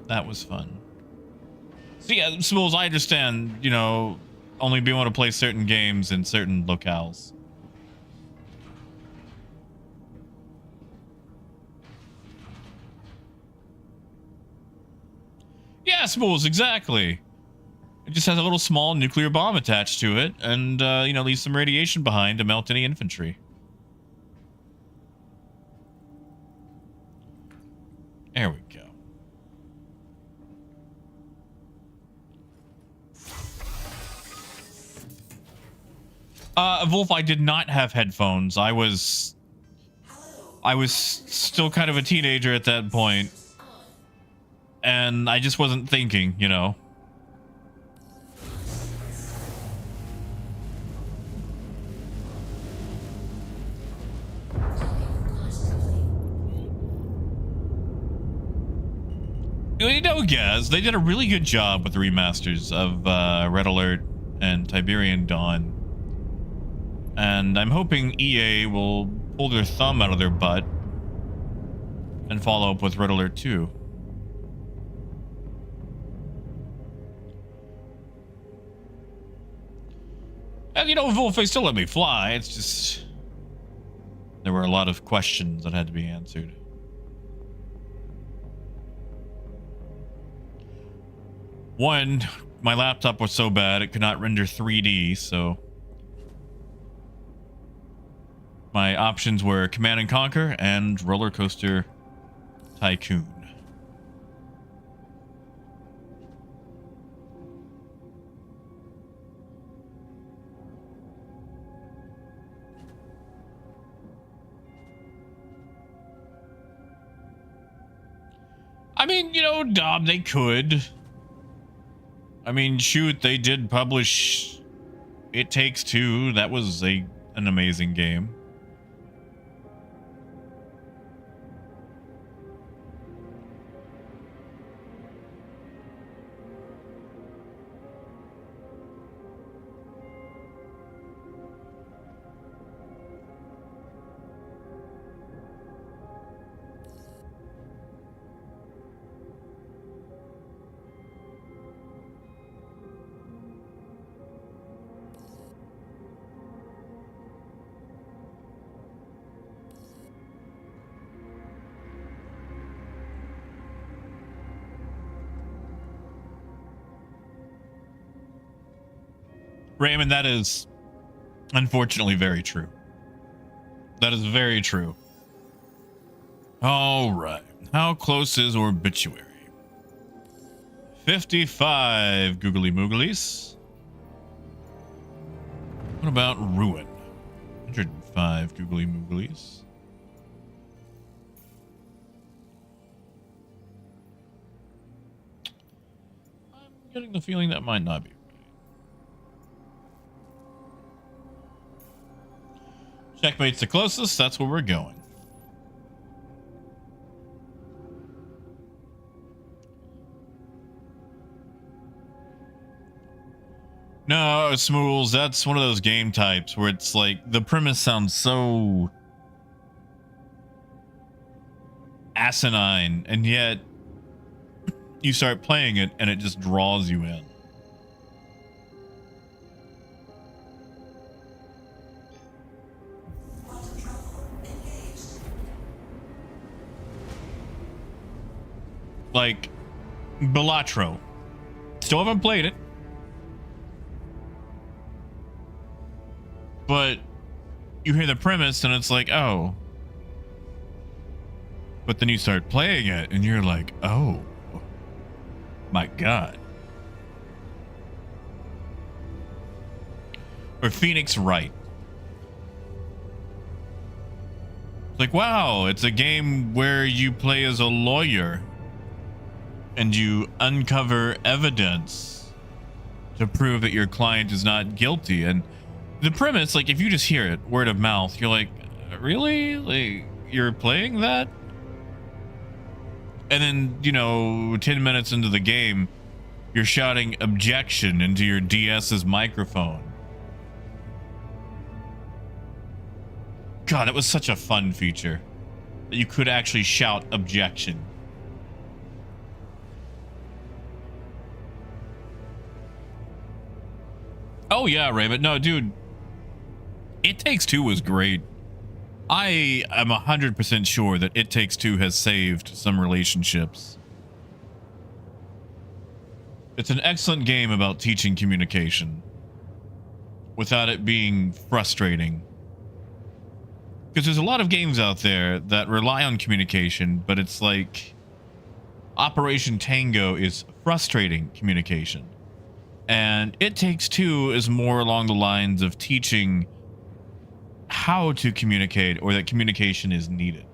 That was fun. So yeah, suppose I understand, you know, only being able to play certain games in certain locales. Yeah, suppose exactly. It just has a little small nuclear bomb attached to it, and you know, leaves some radiation behind to melt any infantry. There we go. Wolf, I did not have headphones. I was still kind of a teenager at that point, and I just wasn't thinking, you know. You know, guys, they did a really good job with the remasters of Red Alert and Tiberian Dawn. And I'm hoping EA will pull their thumb out of their butt and follow up with Red Alert 2. And, you know, Wolf, they still let me fly. It's just... there were a lot of questions that had to be answered. One, my laptop was so bad it could not render 3D, so my options were Command and Conquer and Roller Coaster Tycoon. I mean, you know, they could. I mean, shoot, they did publish It Takes Two. That was an amazing game. Raymond, that is unfortunately very true. That is very true. All right. How close is Obituary? 55 googly mooglies. What about Ruin? 105 googly mooglies. I'm getting the feeling that might not be. Checkmate's the closest. That's where we're going. No, Smools, that's one of those game types where it's like the premise sounds so asinine, and yet you start playing it and it just draws you in. Like Balatro. Still haven't played it. But you hear the premise and it's like, oh. But then you start playing it and you're like, oh my God. Or Phoenix Wright. It's like, wow, it's a game where you play as a lawyer and you uncover evidence to prove that your client is not guilty. And the premise, like, if you just hear it word of mouth, you're like, really? Like, you're playing that? And then, you know, 10 minutes into the game, you're shouting objection into your DS's microphone. God, that was such a fun feature that you could actually shout objection. Oh yeah, Raymond. No, dude. It Takes Two was great. I am 100% sure that It Takes Two has saved some relationships. It's an excellent game about teaching communication without it being frustrating. Because there's a lot of games out there that rely on communication, but it's like Operation Tango is frustrating communication. And It Takes Two is more along the lines of teaching how to communicate, or that communication is needed.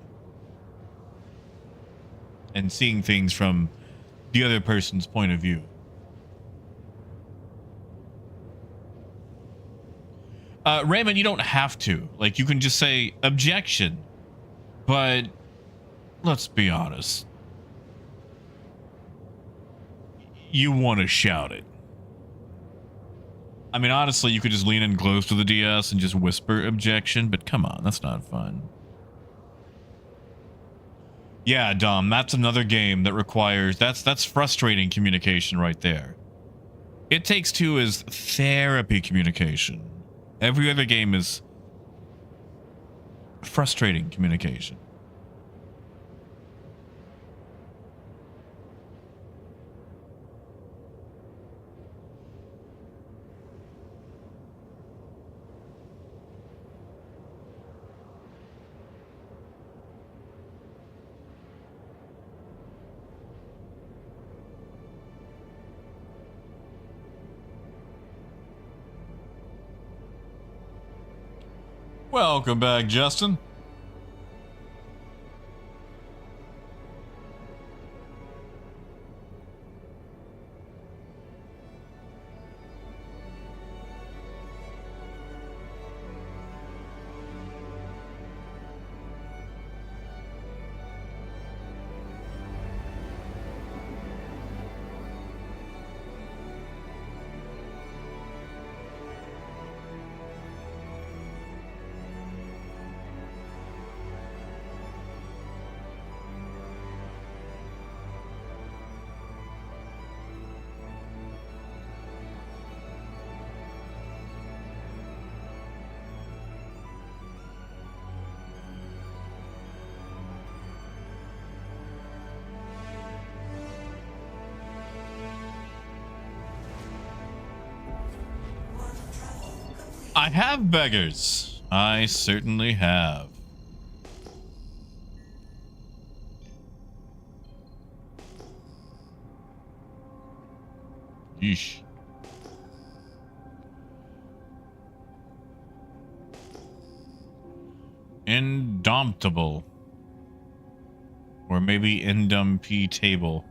And seeing things from the other person's point of view. Raymond, you don't have to. Like, you can just say objection. But let's be honest. You want to shout it. I mean, honestly, you could just lean in close to the DS and just whisper objection, but come on, that's not fun. Yeah, Dom, that's another game that requires... That's frustrating communication right there. It Takes Two is therapy communication. Every other game is frustrating communication. Welcome back, Justin. I have beggars. I certainly have. Yeesh. Indomptable. Or maybe indomptable.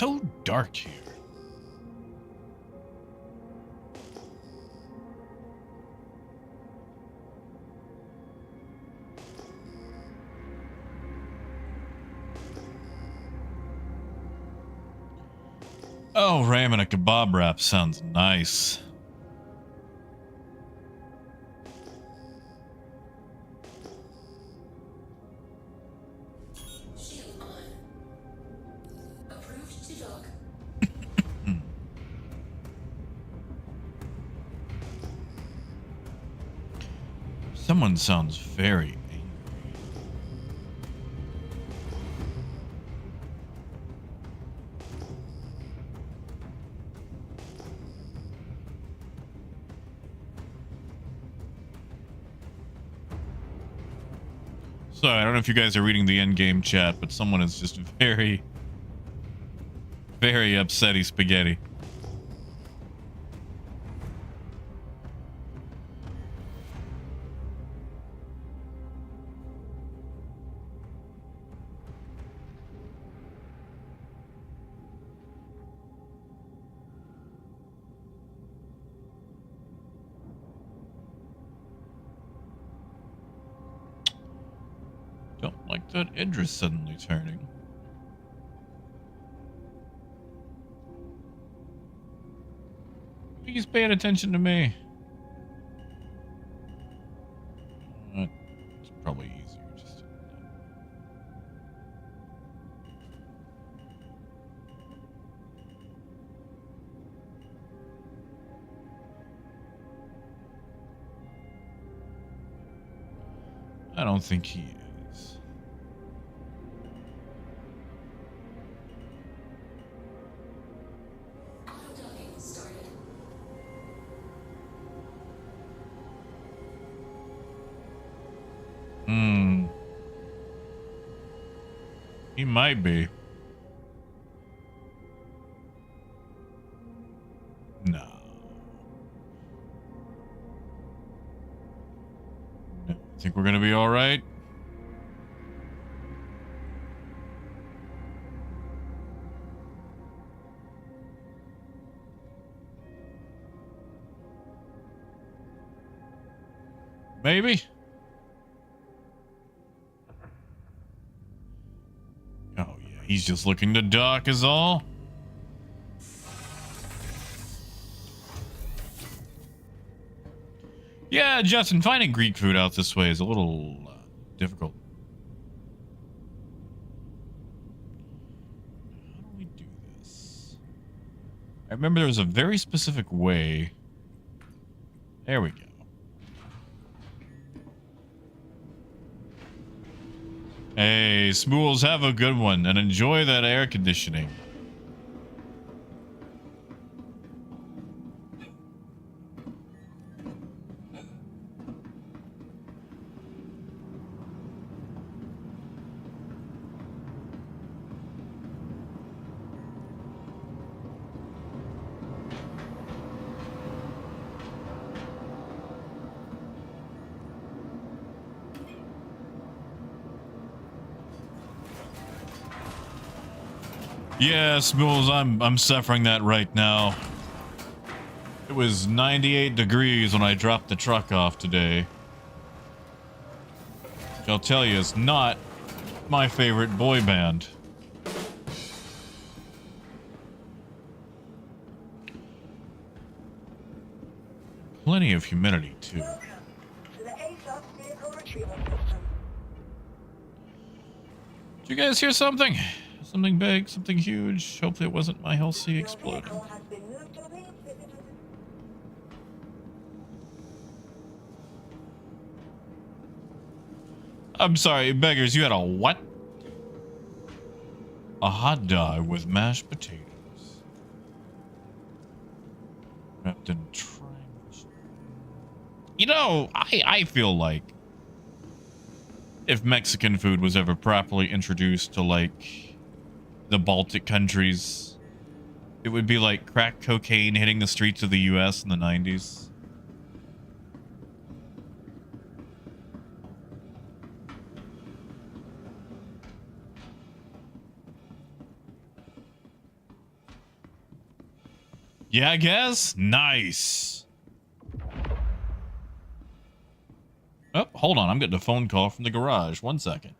so dark here. Oh, ramen and a kebab wrap sounds nice. Shield on. Approved to dock. Someone sounds very angry. Sorry, I don't know if you guys are reading the end game chat, but someone is just very, very upsetty spaghetti. Don't like that Idris suddenly turning. He's paying attention to me. It's probably easier just to... I don't think he is. Auto-docking started. He might be. No. I think we're gonna be all right. Maybe. Oh yeah, he's just looking to dock is all. Yeah, Justin, finding Greek food out this way is a little difficult. How do we do this? I remember there was a very specific way. There we go. Hey, Smools, have a good one and enjoy that air conditioning. Yeah, Smools, I'm suffering that right now. It was 98 degrees when I dropped the truck off today. Which I'll tell you is not my favorite boy band. Plenty of humidity too. Welcome to the ASOS vehicle retrieval system. Did you guys hear something? Something big, something huge. Hopefully it wasn't my Hell C Your exploding. vehicle has been moved to the I'm sorry, beggars, you had a what? A hot dog with mashed potatoes. Wrapped in triangles. You know, I feel like if Mexican food was ever properly introduced to, like, the Baltic countries, it would be like crack cocaine hitting the streets of the US in the 90s. Yeah, I guess. Nice. Oh, hold on. I'm getting a phone call from the garage. 1 second.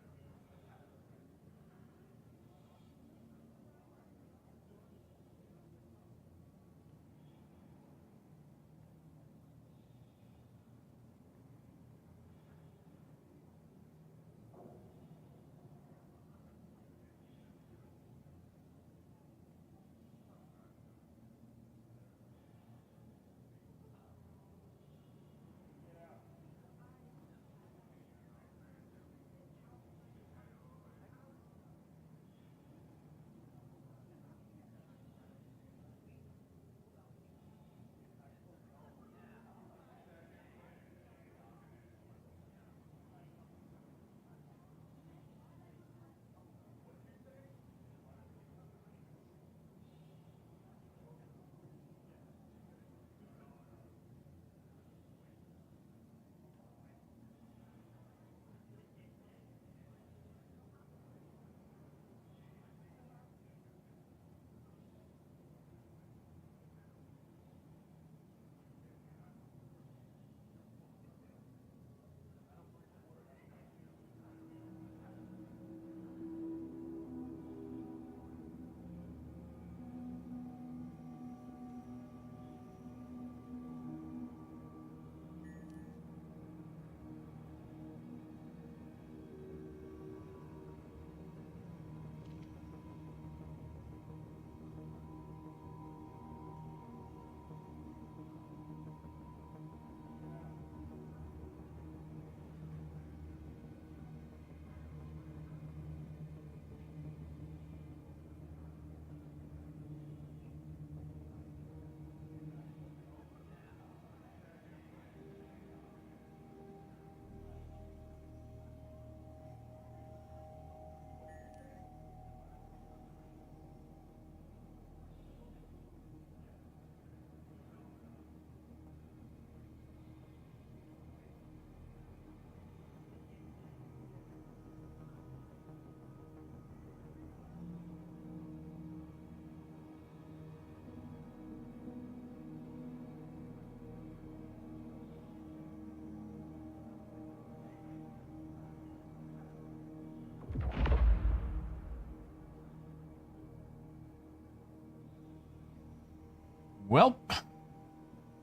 Well,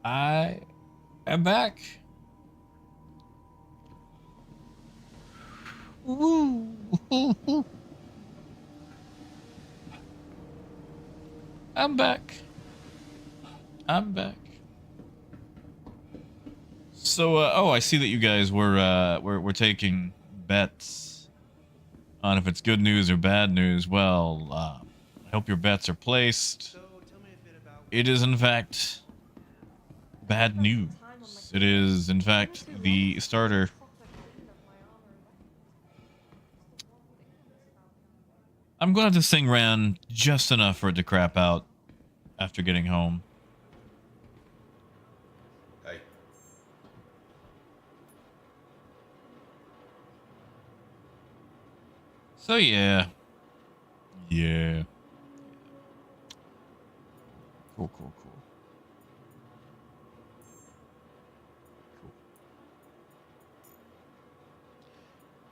I am back. Woo. I'm back. I'm back. So, oh, I see that you guys were taking bets on if it's good news or bad news. Well, I hope your bets are placed. It is, in fact, bad news. It is, in fact, the starter. I'm glad this thing ran just enough for it to crap out after getting home. Hey. So, yeah. Yeah. Cool, cool, cool. Cool.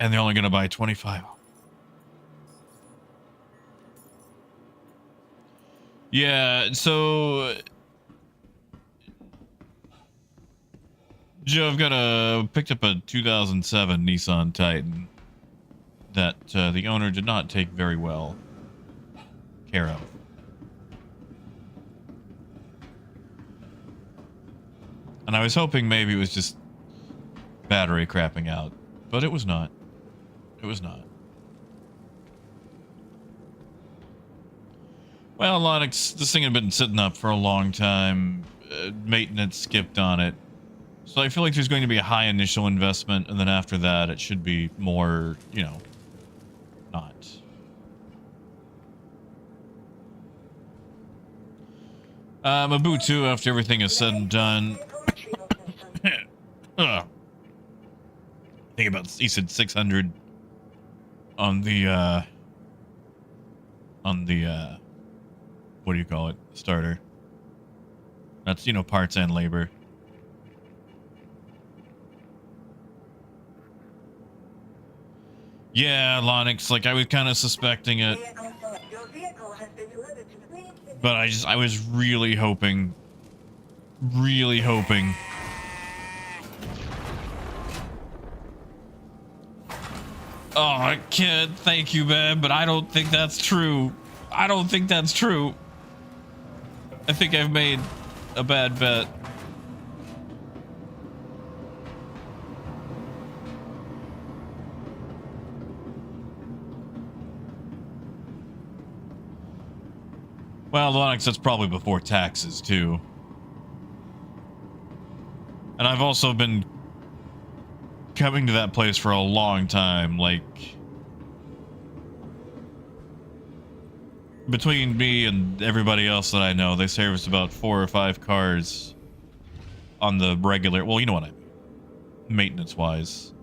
And they're only going to buy 25. Yeah, so Joe, I've picked up a 2007 Nissan Titan that the owner did not take very well care of. And I was hoping maybe it was just battery crapping out, but it was not. It was not. Well, Lonix, this thing had been sitting up for a long time. Maintenance skipped on it. So I feel like there's going to be a high initial investment, and then after that, it should be more, you know, not. Mobutu, after everything is said and done. I think about, he said 600 on the, what do you call it? Starter. That's, you know, parts and labor. Yeah, Lonix, like I was kind of suspecting it, Vehicle select. Your vehicle has been delivered to the main city. but I was really hoping. Oh, I can't thank you, man, but I don't think that's true. I don't think that's true. I think I've made a bad bet. Well, Lonix, that's probably before taxes, too. And I've also been coming to that place for a long time, like... Between me and everybody else that I know, they service about 4 or 5 cars on the regular... Well, you know what I mean. Maintenance-wise.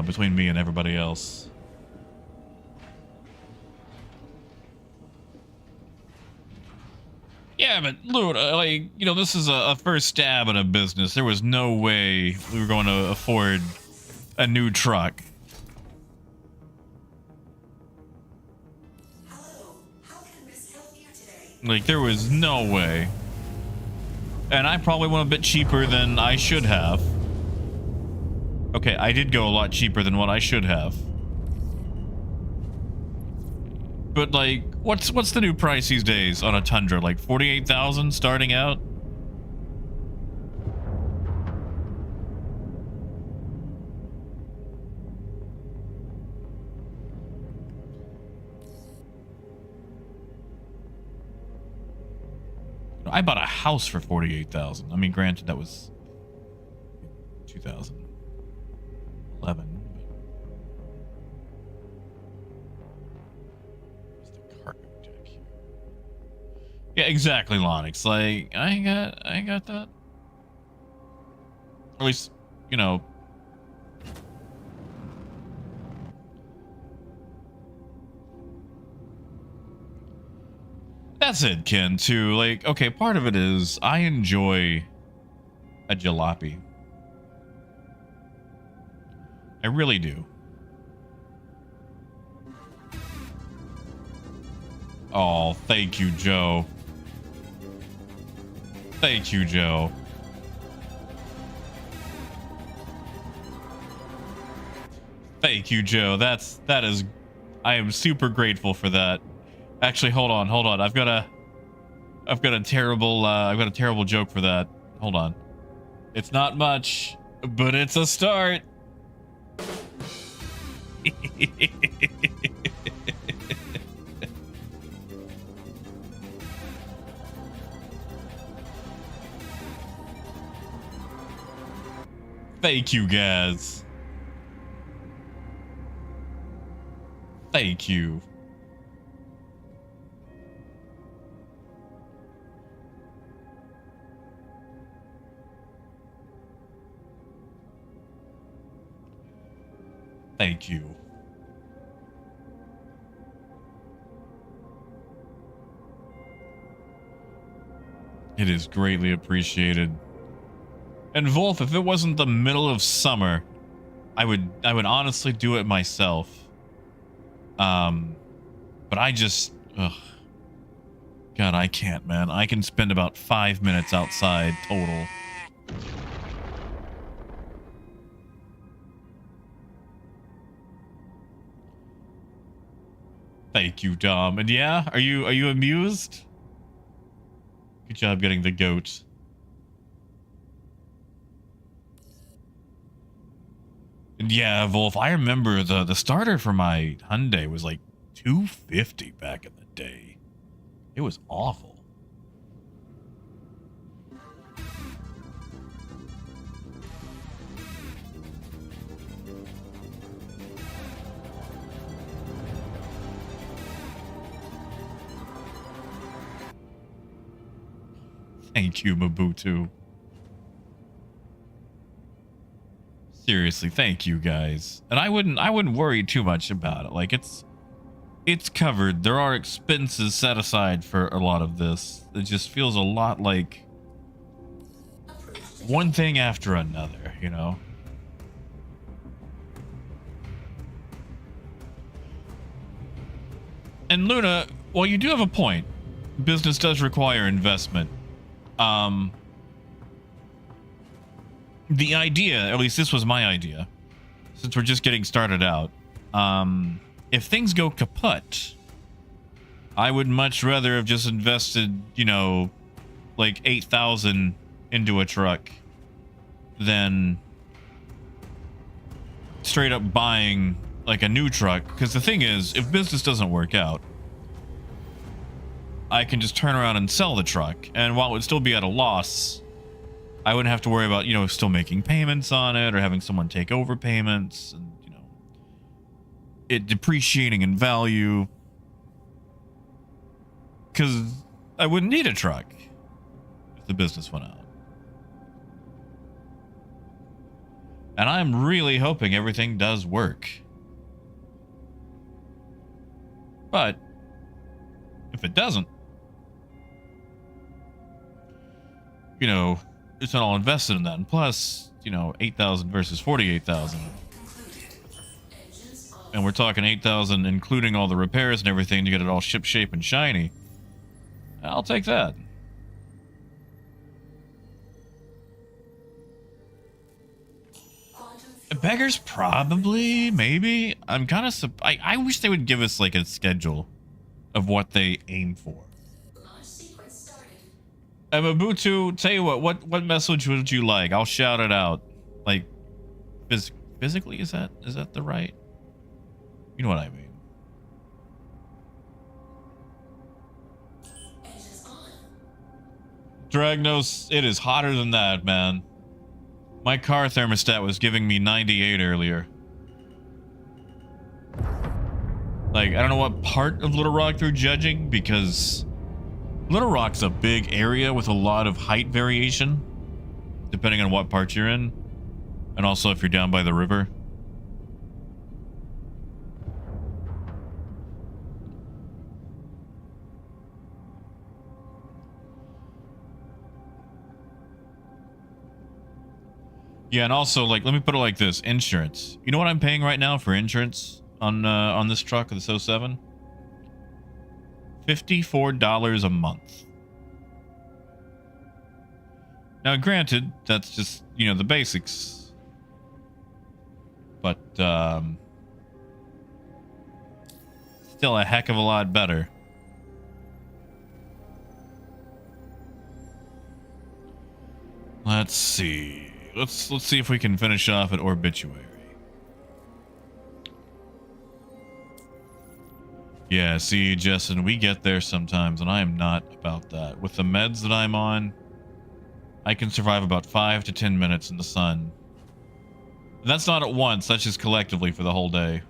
Between me and everybody else. Yeah, but Luna, like, you know, this is a first stab at a business. There was no way we were going to afford a new truck. Hello, how can Miss help you today? Like, there was no way. And I probably went a bit cheaper than I should have. Okay, I did go a lot cheaper than what I should have. But, like, what's the new price these days on a Tundra? Like 48,000 starting out? I bought a house for 48,000. I mean, granted, that was 2011. Yeah, exactly, Lonix. Like, I ain't got that. At least, you know. That's it, Ken, too. Like, okay, part of it is I enjoy a jalopy. I really do. Oh, thank you, Joe. Thank you, Joe. Thank you, Joe. That is I am super grateful for that. Actually, hold on. I've got a terrible joke for that. Hold on. It's not much, but it's a start. Thank you, guys. Thank you. Thank you. It is greatly appreciated. And Wolf, if it wasn't the middle of summer, I would honestly do it myself. But I just, ugh. God, I can't, man. I can spend about 5 minutes outside total. Thank you, Dom. And yeah, are you amused? Good job getting the goat. And yeah, Wolf, I remember the starter for my Hyundai was like $250 back in the day. It was awful. Thank you, Mabutu. Seriously, thank you guys. And I wouldn't worry too much about it. Like it's covered. There are expenses set aside for a lot of this. It just feels a lot like one thing after another, you know? And Luna, while you do have a point, business does require investment. The idea, at least this was my idea, since we're just getting started out, if things go kaput, I would much rather have just invested, you know, like 8,000 into a truck than straight up buying like a new truck. Because the thing is, if business doesn't work out, I can just turn around and sell the truck, and while it would still be at a loss, I wouldn't have to worry about, you know, still making payments on it or having someone take over payments and, you know, it depreciating in value. Because I wouldn't need a truck if the business went out. And I'm really hoping everything does work. But if it doesn't, you know, it's not all invested in that. And plus, you know, 8,000 versus 48,000. And we're talking 8,000 including all the repairs and everything to get it all ship shape and shiny. I'll take that. Beggars probably, maybe. I'm kind of I wish they would give us like a schedule of what they aim for. Mabutu, tell you what message would you like? I'll shout it out. Like physically, is that the right? You know what I mean. Dragnos, it is hotter than that, man. My car thermostat was giving me 98 earlier. Like, I don't know what part of Little Rock they're judging, because Little Rock's a big area with a lot of height variation, depending on what part you're in, and also if you're down by the river. Yeah, and also, like, let me put it like this: insurance. You know what I'm paying right now for insurance on this truck, this 07? $54 a month. Now, granted, that's just, you know, the basics. But still a heck of a lot better. Let's see. Let's see if we can finish off at obituary. Yeah, see, Justin, we get there sometimes, and I am not about that. With the meds that I'm on, I can survive about 5 to 10 minutes in the sun. And that's not at once, that's just collectively for the whole day.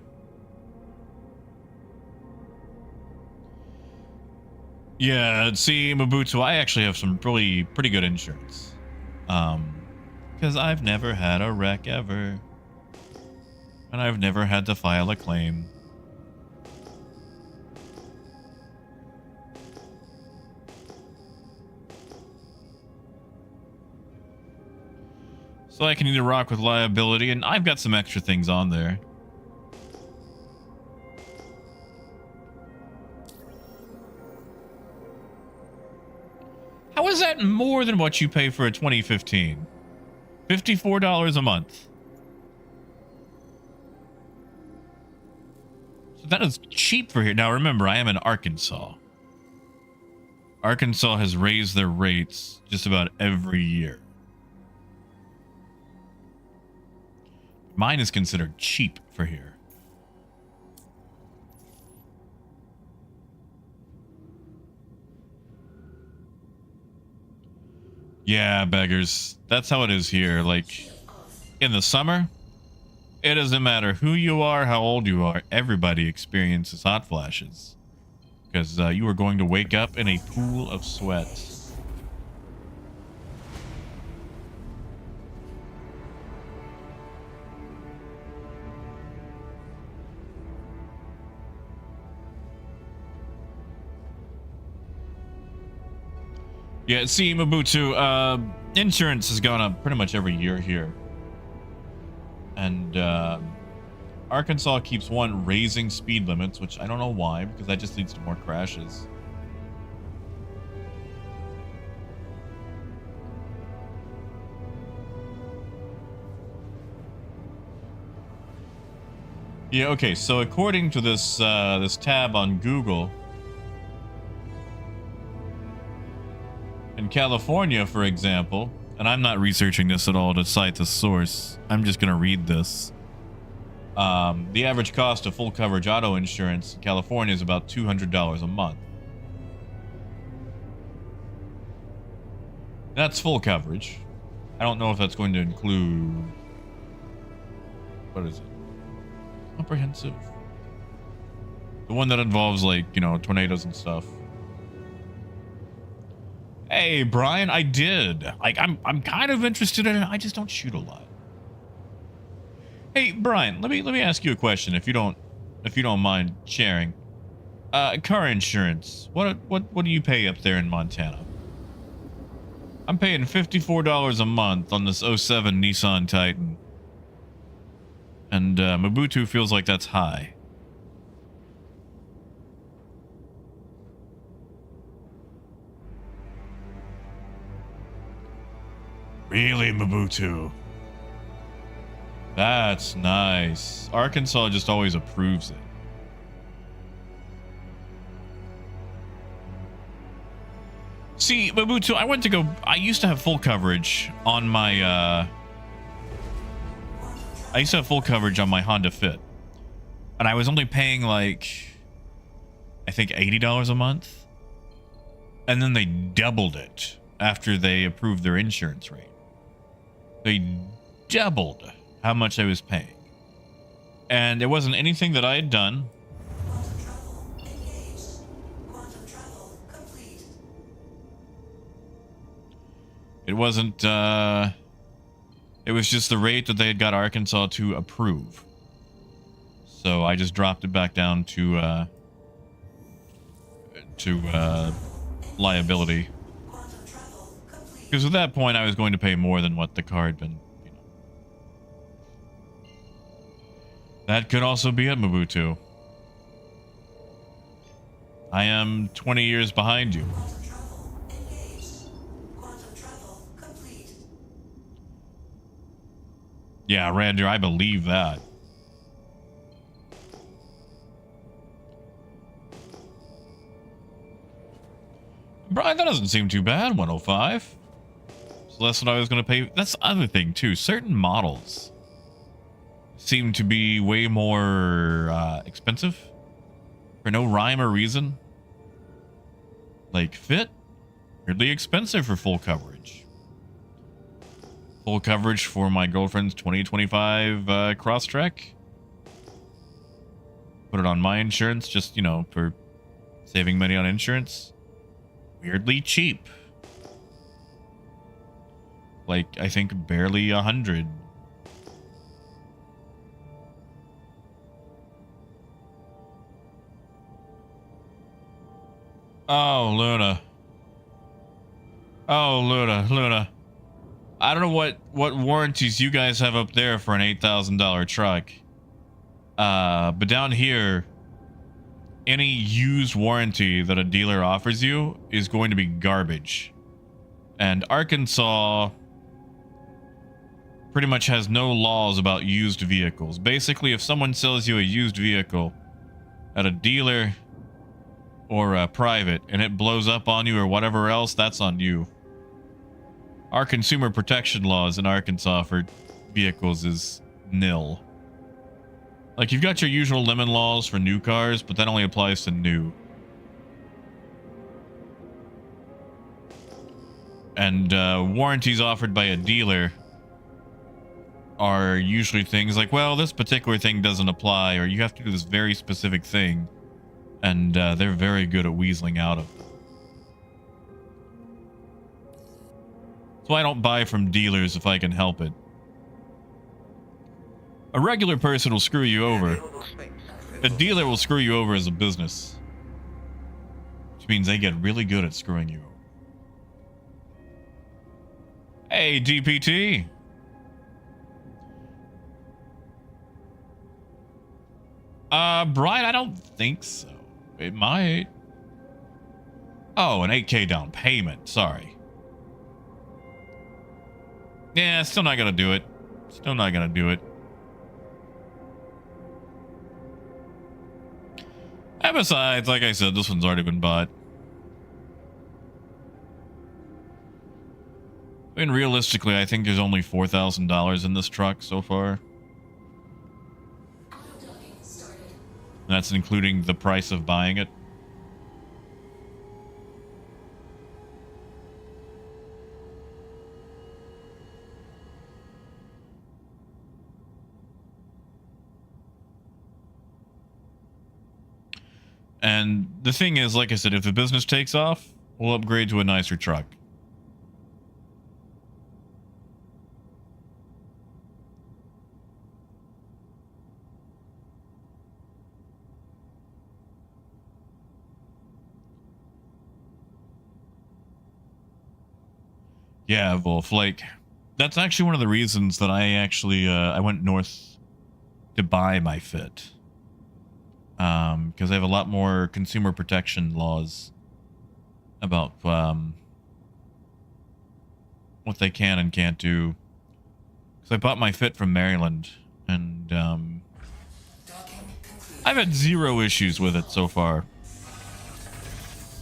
Yeah, see, Mabutu, I actually have some pretty good insurance. Because I've never had a wreck ever. And I've never had to file a claim. So I can either rock with liability, and I've got some extra things on there. How is that more than what you pay for a 2015? $54 a month. So that is cheap for here. Now remember, I am in Arkansas. Arkansas has raised their rates just about every year. Mine is considered cheap for here. Yeah, beggars. That's how it is here. Like, in the summer, it doesn't matter who you are, how old you are. Everybody experiences hot flashes. Because you are going to wake up in a pool of sweat. Yeah, see, Mabutu, insurance has gone up pretty much every year here. And Arkansas keeps raising speed limits, which I don't know why, because that just leads to more crashes. Yeah, okay, so according to this this tab on Google, in California, for example, and I'm not researching this at all to cite the source, I'm just gonna read this. The average cost of full coverage auto insurance in California is about $200 a month. That's full coverage. I don't know if that's going to include, what is it? Comprehensive. The one that involves, like, you know, tornadoes and stuff. Hey, Brian, I did. Like, I'm kind of interested in it. I just don't shoot a lot. Hey, Brian, let me ask you a question, if you don't mind sharing. Car insurance. What do you pay up there in Montana? I'm paying $54 a month on this 07 Nissan Titan. And Mobutu feels like that's high. Really, Mobutu? That's nice. Arkansas just always approves it. See, Mobutu, I used to have full coverage on my, I used to have full coverage on my Honda Fit. And I was only paying, like, I think $80 a month. And then they doubled it after they approved their insurance rate. They doubled how much I was paying. And it wasn't anything that I had done. Quantum travel engaged. Quantum travel complete. It wasn't, it was just the rate that they had got Arkansas to approve. So I just dropped it back down to liability. Because at that point I was going to pay more than what the car had been, you know. That could also be it, Mobutu. I am 20 years behind you. Yeah, Rander, I believe that. Brian, that doesn't seem too bad, 105. It's less than I was going to pay. That's the other thing, too. Certain models seem to be way more expensive for no rhyme or reason. Like Fit, weirdly expensive for full coverage. Full coverage for my girlfriend's 2025 Crosstrek. Put it on my insurance, just, you know, for saving money on insurance. Weirdly cheap. Like, I think barely 100. Oh, Luna. Oh, Luna. I don't know what warranties you guys have up there for an $8,000 truck. But down here, any used warranty that a dealer offers you is going to be garbage. And Arkansas pretty much has no laws about used vehicles. Basically, if someone sells you a used vehicle at a dealer or a private and it blows up on you or whatever else, that's on you. Our consumer protection laws in Arkansas for vehicles is nil. Like, you've got your usual lemon laws for new cars, but that only applies to new. And warranties offered by a dealer are usually things like, well, this particular thing doesn't apply, or you have to do this very specific thing. And they're very good at weaseling out of them. So I don't buy from dealers if I can help it. A regular person will screw you over. A dealer will screw you over as a business. Which means they get really good at screwing you over. Hey, DPT. Brian, I don't think so. It might. Oh, an 8K down payment. Sorry. Yeah, still not gonna do it. Still not gonna do it. And besides, like I said, this one's already been bought. I mean, realistically, I think there's only $4,000 in this truck so far. That's including the price of buying it. And the thing is, like I said, if the business takes off, we'll upgrade to a nicer truck. Yeah, Wolf, like, that's actually one of the reasons that I actually, I went north to buy my Fit. Because they have a lot more consumer protection laws about, what they can and can't do. Because I bought my Fit from Maryland, and, I've had zero issues with it so far.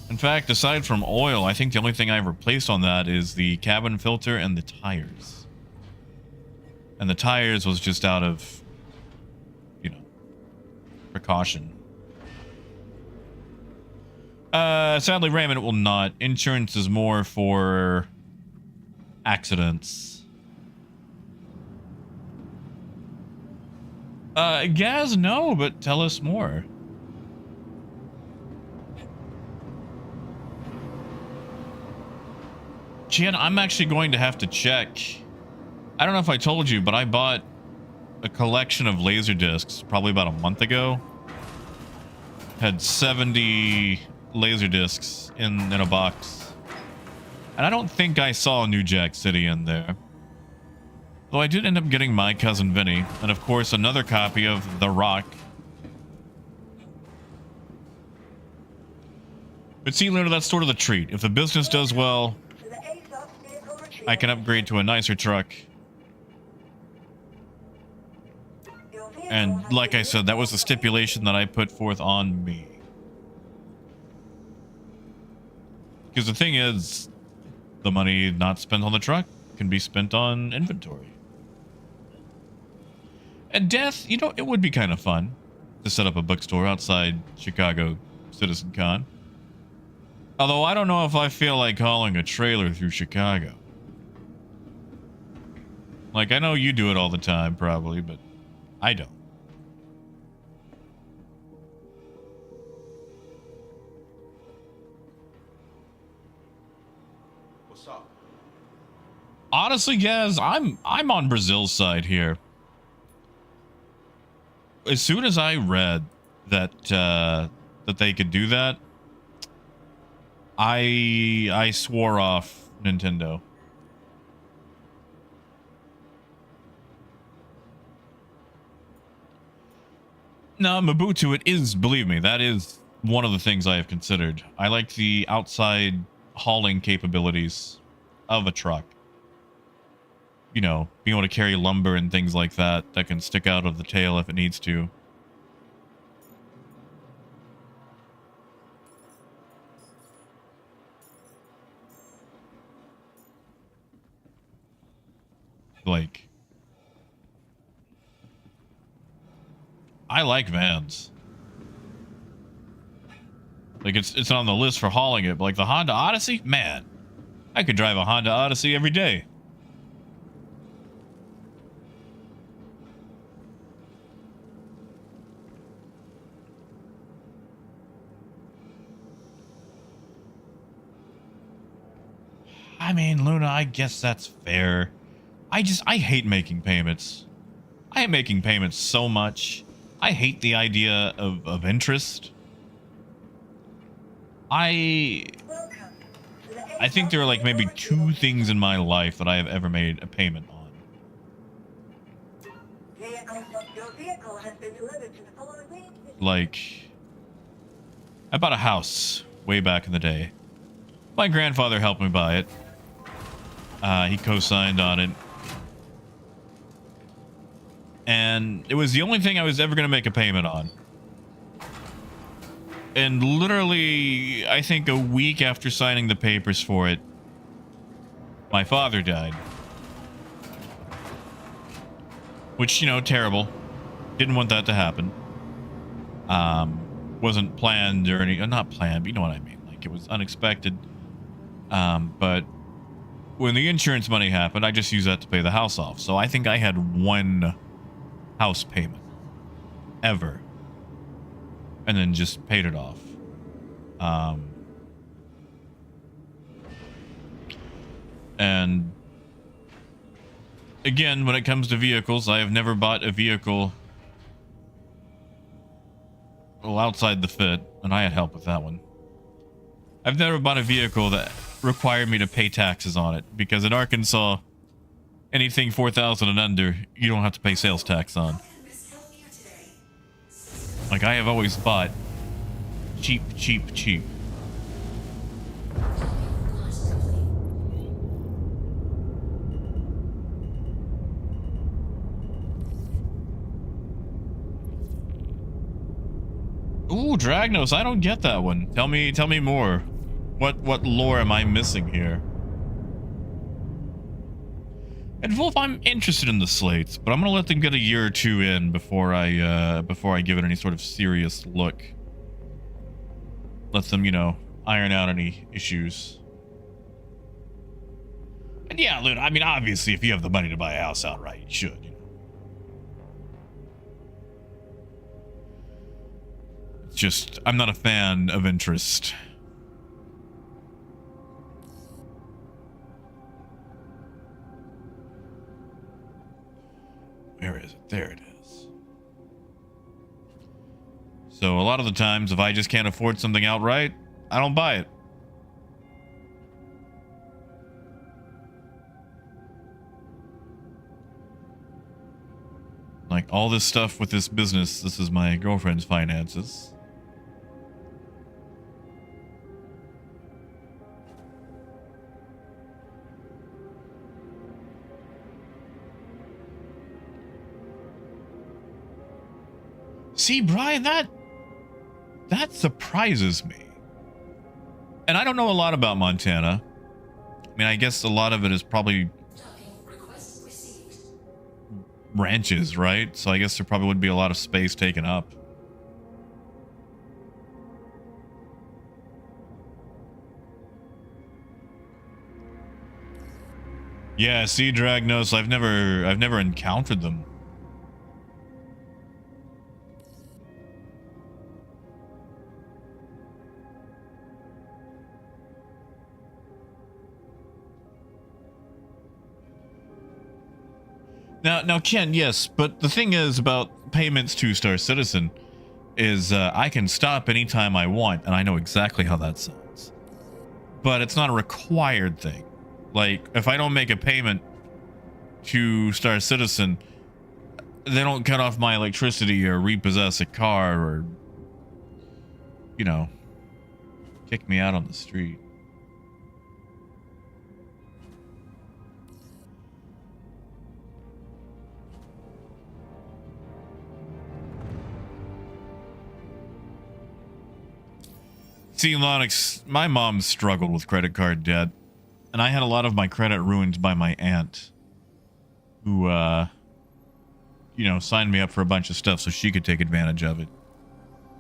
In fact, aside from oil, I think the only thing I've replaced on that is the cabin filter and the tires. And the tires was just out of, you know, precaution. Sadly, Raymond, it will not. Insurance is more for accidents. Gaz, no, but tell us more. Jan, I'm actually going to have to check. I don't know if I told you, but I bought a collection of laser discs probably about a month ago. Had 70 laser discs in a box. And I don't think I saw New Jack City in there. Though I did end up getting My Cousin Vinny, and of course another copy of The Rock. But see, Luna, that's sort of the treat. If the business does well, I can upgrade to a nicer truck. And like I said, that was the stipulation that I put forth on me. Because the thing is, the money not spent on the truck can be spent on inventory. And Death, you know, it would be kind of fun to set up a bookstore outside Chicago Citizen Con. Although I don't know if I feel like hauling a trailer through Chicago. Like, I know you do it all the time, probably, but I don't. What's up? Honestly, guys, I'm on Brazil's side here. As soon as I read that that they could do that, I swore off Nintendo. No, Mobutu, it is, believe me, that is one of the things I have considered. I like the outside hauling capabilities of a truck. You know, being able to carry lumber and things like that that can stick out of the tail if it needs to. Like, I like vans. Like, it's on the list for hauling it, but like the Honda Odyssey, man, I could drive a Honda Odyssey every day. I mean, Luna, I guess that's fair. I hate making payments. I hate making payments so much. I hate the idea of interest. I I think there are like maybe 2 things in my life that I have ever made a payment on. Your vehicle has been delivered to the following. Like, I bought a house way back in the day. My grandfather helped me buy it. He co-signed on it. And it was the only thing I was ever going to make a payment on. And literally, I think a week after signing the papers for it, my father died. Which, you know, terrible. Didn't want that to happen. Wasn't planned or any, not planned, but you know what I mean. Like, it was unexpected. But when the insurance money happened, I just used that to pay the house off. So I think I had 1 house payment ever. And then just paid it off. And again, when it comes to vehicles, I have never bought a vehicle outside the fit, and I had help with that one. I've never bought a vehicle that required me to pay taxes on it, because in Arkansas, anything 4,000 and under, you don't have to pay sales tax on. Like, I have always bought cheap, cheap, cheap. Ooh, Dragnos, I don't get that one. Tell me more. What lore am I missing here? And Wolf, I'm interested in the slates, but I'm gonna let them get a year or 2 in before I give it any sort of serious look. Let them, you know, iron out any issues. And yeah, Luna, I mean, obviously, if you have the money to buy a house outright, you should. You know. It's just, I'm not a fan of interest. Where is it? There it is. So a lot of the times, if I just can't afford something outright, I don't buy it. Like all this stuff with this business, this is my girlfriend's finances. See, Brian, that surprises me. And I don't know a lot about Montana. I mean, I guess a lot of it is probably ranches, right? So I guess there probably would be a lot of space taken up. Yeah, see, Dragnos, I've never encountered them. Now, Ken, yes, but the thing is about payments to Star Citizen is I can stop anytime I want, and I know exactly how that sounds. But it's not a required thing. Like, if I don't make a payment to Star Citizen, they don't cut off my electricity or repossess a car or, you know, kick me out on the street. See, Lonix, my mom struggled with credit card debt, and I had a lot of my credit ruined by my aunt, who, you know, signed me up for a bunch of stuff so she could take advantage of it.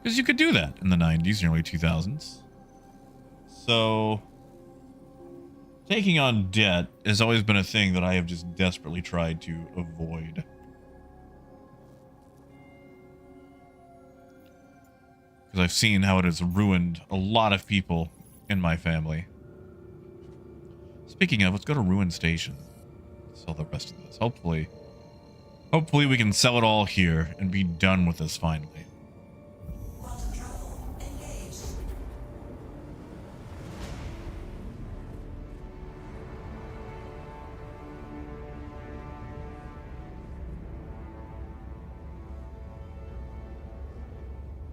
Because you could do that in the 90s and early 2000s. So, taking on debt has always been a thing that I have just desperately tried to avoid. Because I've seen how it has ruined a lot of people in my family. Speaking of, let's go to Ruin Station. Sell the rest of this. Hopefully we can sell it all here and be done with this finally.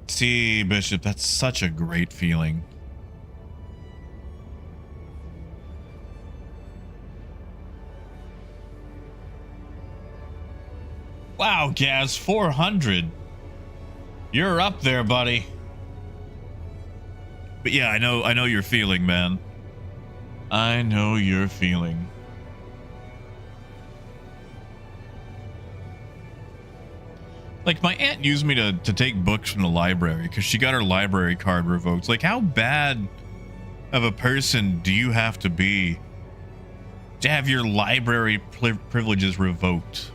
See, Bishop, that's such a great feeling. Wow, Gaz, 400. You're up there, buddy. But yeah, I know your feeling, man. I know your feeling. Like, my aunt used me to take books from the library because she got her library card revoked. Like, how bad of a person do you have to be to have your library privileges revoked?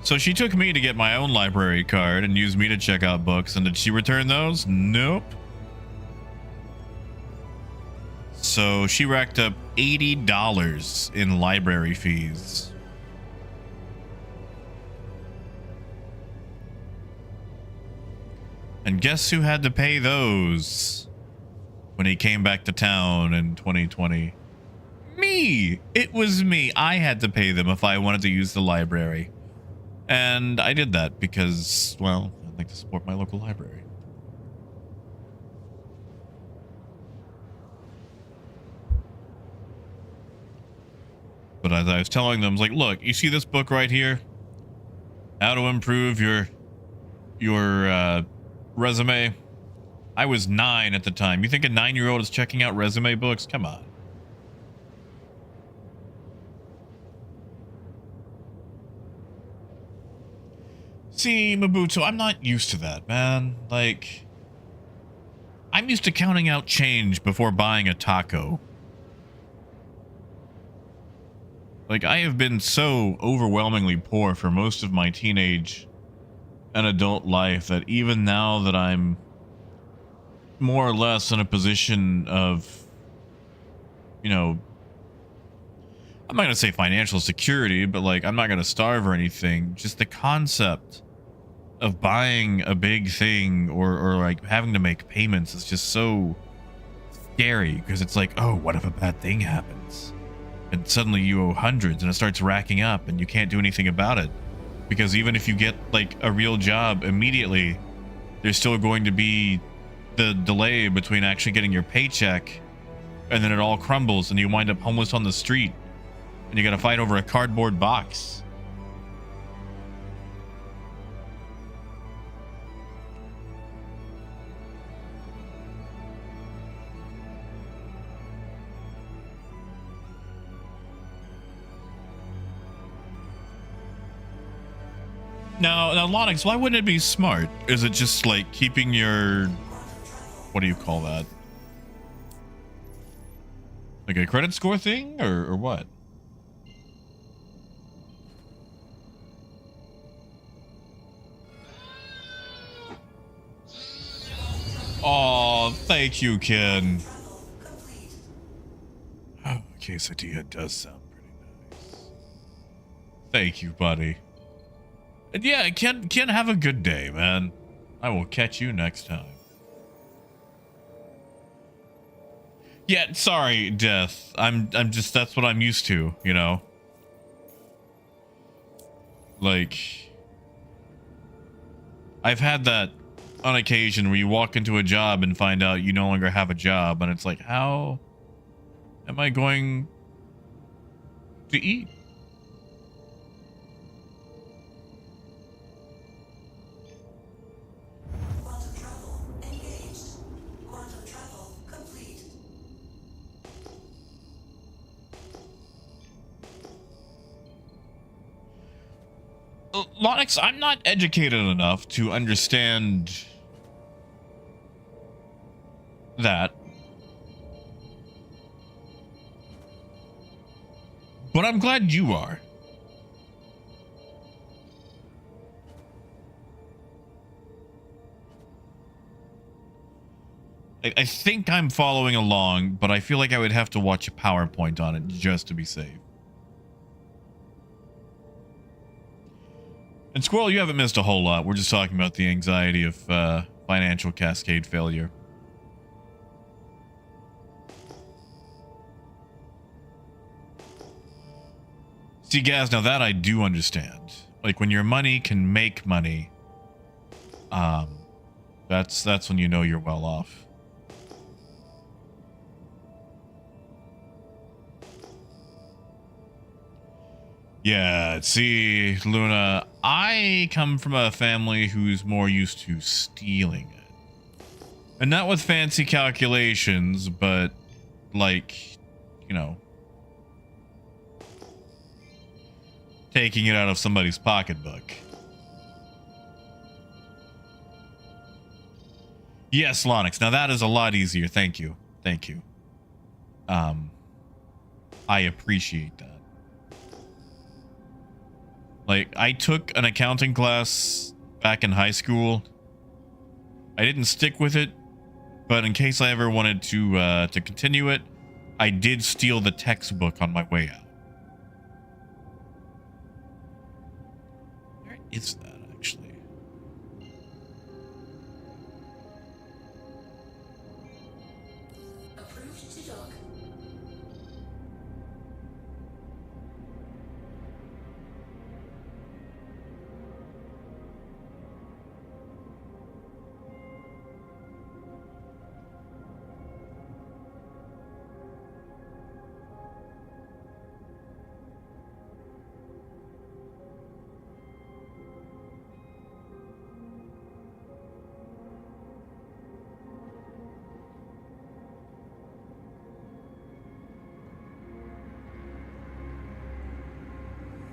So she took me to get my own library card and used me to check out books. And did she return those? Nope. So she racked up $80 in library fees. And guess who had to pay those when he came back to town in 2020? Me! It was me. I had to pay them if I wanted to use the library. And I did that because, well, I'd like to support my local library. But as I was telling them, I was like, look, you see this book right here? How to improve your resume? I was 9 at the time. You think a 9-year-old is checking out resume books? Come on. See, Mabuto, I'm not used to that, man. Like, I'm used to counting out change before buying a taco. Like, I have been so overwhelmingly poor for most of my teenage and adult life that even now that I'm more or less in a position of, you know, I'm not going to say financial security, but like, I'm not going to starve or anything. Just the concept of buying a big thing or like having to make payments is just so scary, because it's like, oh, what if a bad thing happens? And suddenly you owe hundreds and it starts racking up and you can't do anything about it. Because even if you get like a real job immediately, there's still going to be the delay between actually getting your paycheck and then it all crumbles and you wind up homeless on the street and you got to fight over a cardboard box. Now, Lonix, why wouldn't it be smart? Is it just like keeping your, what do you call that? Like a credit score thing or what? Oh, thank you, Ken. Oh, quesadilla does sound pretty nice. Thank you, buddy. And yeah, Ken, have a good day, man. I will catch you next time. Yeah, sorry, Death. I'm just, that's what I'm used to, you know? Like, I've had that on occasion where you walk into a job and find out you no longer have a job, and it's like, how am I going to eat? Lonix, I'm not educated enough to understand that. But I'm glad you are. I think I'm following along, but I feel like I would have to watch a PowerPoint on it just to be safe. And Squirrel, you haven't missed a whole lot. We're just talking about the anxiety of financial cascade failure. See, Gaz, now that I do understand. Like, when your money can make money, That's when you know you're well off. Yeah, see, Luna, I come from a family who's more used to stealing it. And not with fancy calculations, but like, you know, taking it out of somebody's pocketbook. Yes, Lonix. Now that is a lot easier. Thank you. Thank you. I appreciate that. Like, I took an accounting class back in high school. I didn't stick with it, but in case I ever wanted to continue it, I did steal the textbook on my way out. Where is that, actually? Approved to dock.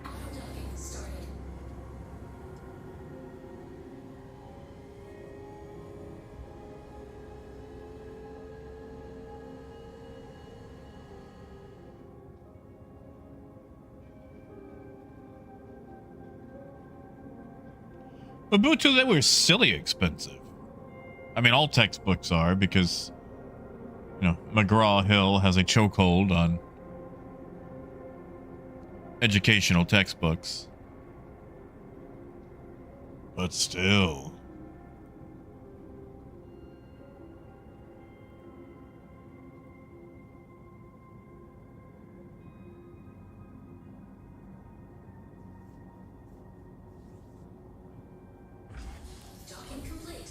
Auto-docking started. Ubuntu, they were silly expensive. I mean, all textbooks are, because, you know, McGraw-Hill has a chokehold on educational textbooks. But still. Docking complete.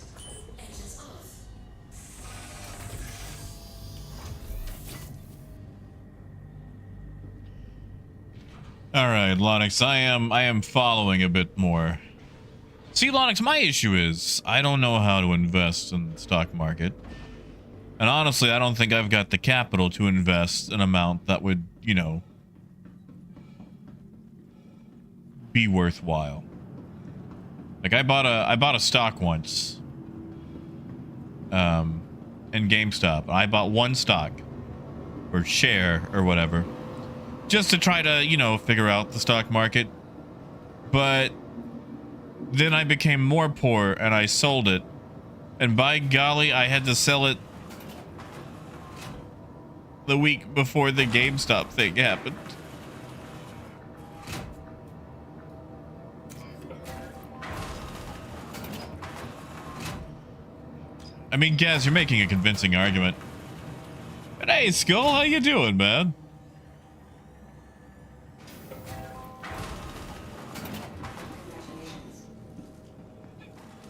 Engines off. All right, Lonix, I am following a bit more. See, Lonix, my issue is I don't know how to invest in the stock market. And honestly, I don't think I've got the capital to invest an amount that would, you know, be worthwhile. Like I bought a stock once. In GameStop. I bought one stock or share or whatever, just to try to, you know, figure out the stock market. But then I became more poor and I sold it. And by golly, I had to sell it the week before the GameStop thing happened. I mean, Gaz, you're making a convincing argument. But hey, Skull, how you doing, man?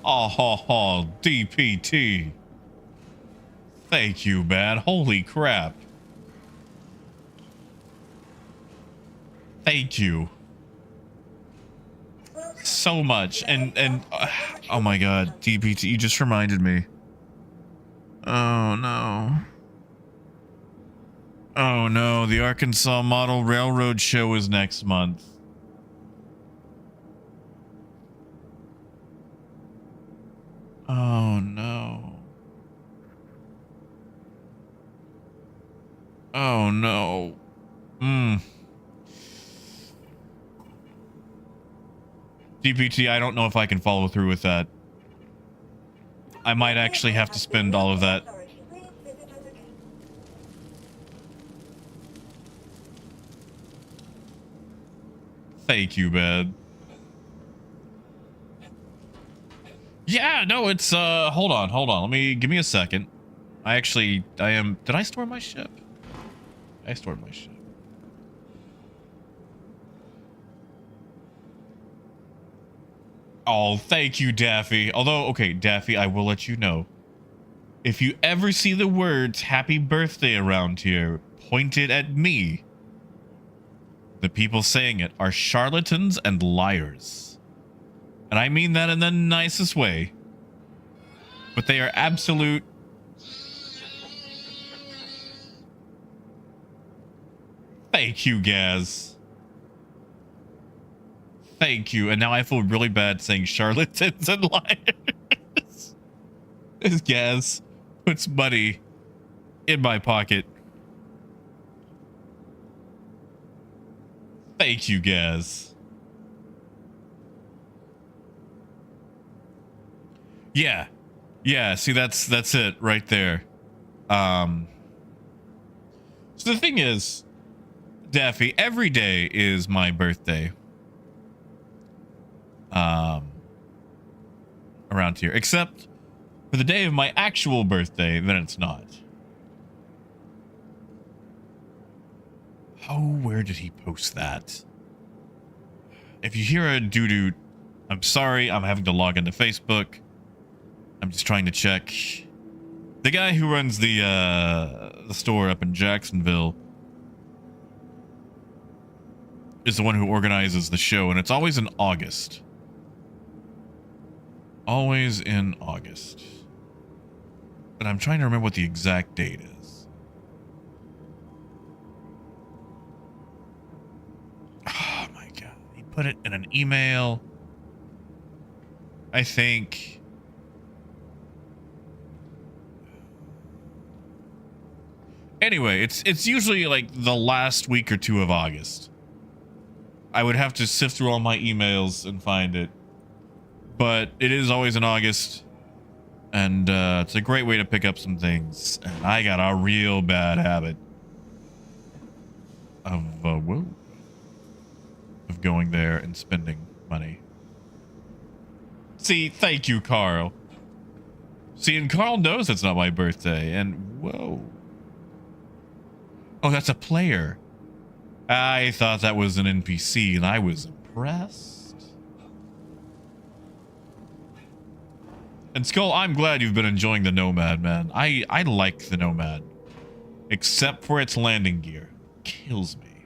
Oh, ho, ho, DPT. Thank you, man. Holy crap. Thank you. So much. And oh my god, DPT, you just reminded me. Oh no. Oh no, the Arkansas Model Railroad show is next month. Oh no. Oh no. DPT, I don't know if I can follow through with that. I might actually have to spend all of that. Thank you, man. Yeah, no, it's hold on. Give me a second. Did I store my ship? I stored my ship. Oh, thank you, Daffy. Although, okay, Daffy, I will let you know. If you ever see the words happy birthday around here pointed at me, the people saying it are charlatans and liars. And I mean that in the nicest way. But they are absolute... Thank you, Gaz. Thank you. And now I feel really bad saying charlatans and liars. This Gaz puts money in my pocket. Thank you, Gaz. Yeah. Yeah, see, that's it right there. So the thing is, Daffy, every day is my birthday. Around here. Except for the day of my actual birthday, then it's not. Oh, where did he post that? If you hear a doo-doo, I'm sorry, I'm having to log into Facebook. I'm just trying to check. The guy who runs the store up in Jacksonville is the one who organizes the show, and it's always in August. Always in August. But I'm trying to remember what the exact date is. Oh my god. He put it in an email. I think. Anyway, it's usually like the last week or two of August. I would have to sift through all my emails and find it. But it is always in August. And it's a great way to pick up some things. And I got a real bad habit of going there and spending money. See, thank you, Carl. See, and Carl knows it's not my birthday. And whoa. Oh, that's a player. I thought that was an NPC, and I was impressed. And Skull, I'm glad you've been enjoying the Nomad, man. I like the Nomad. Except for its landing gear. Kills me.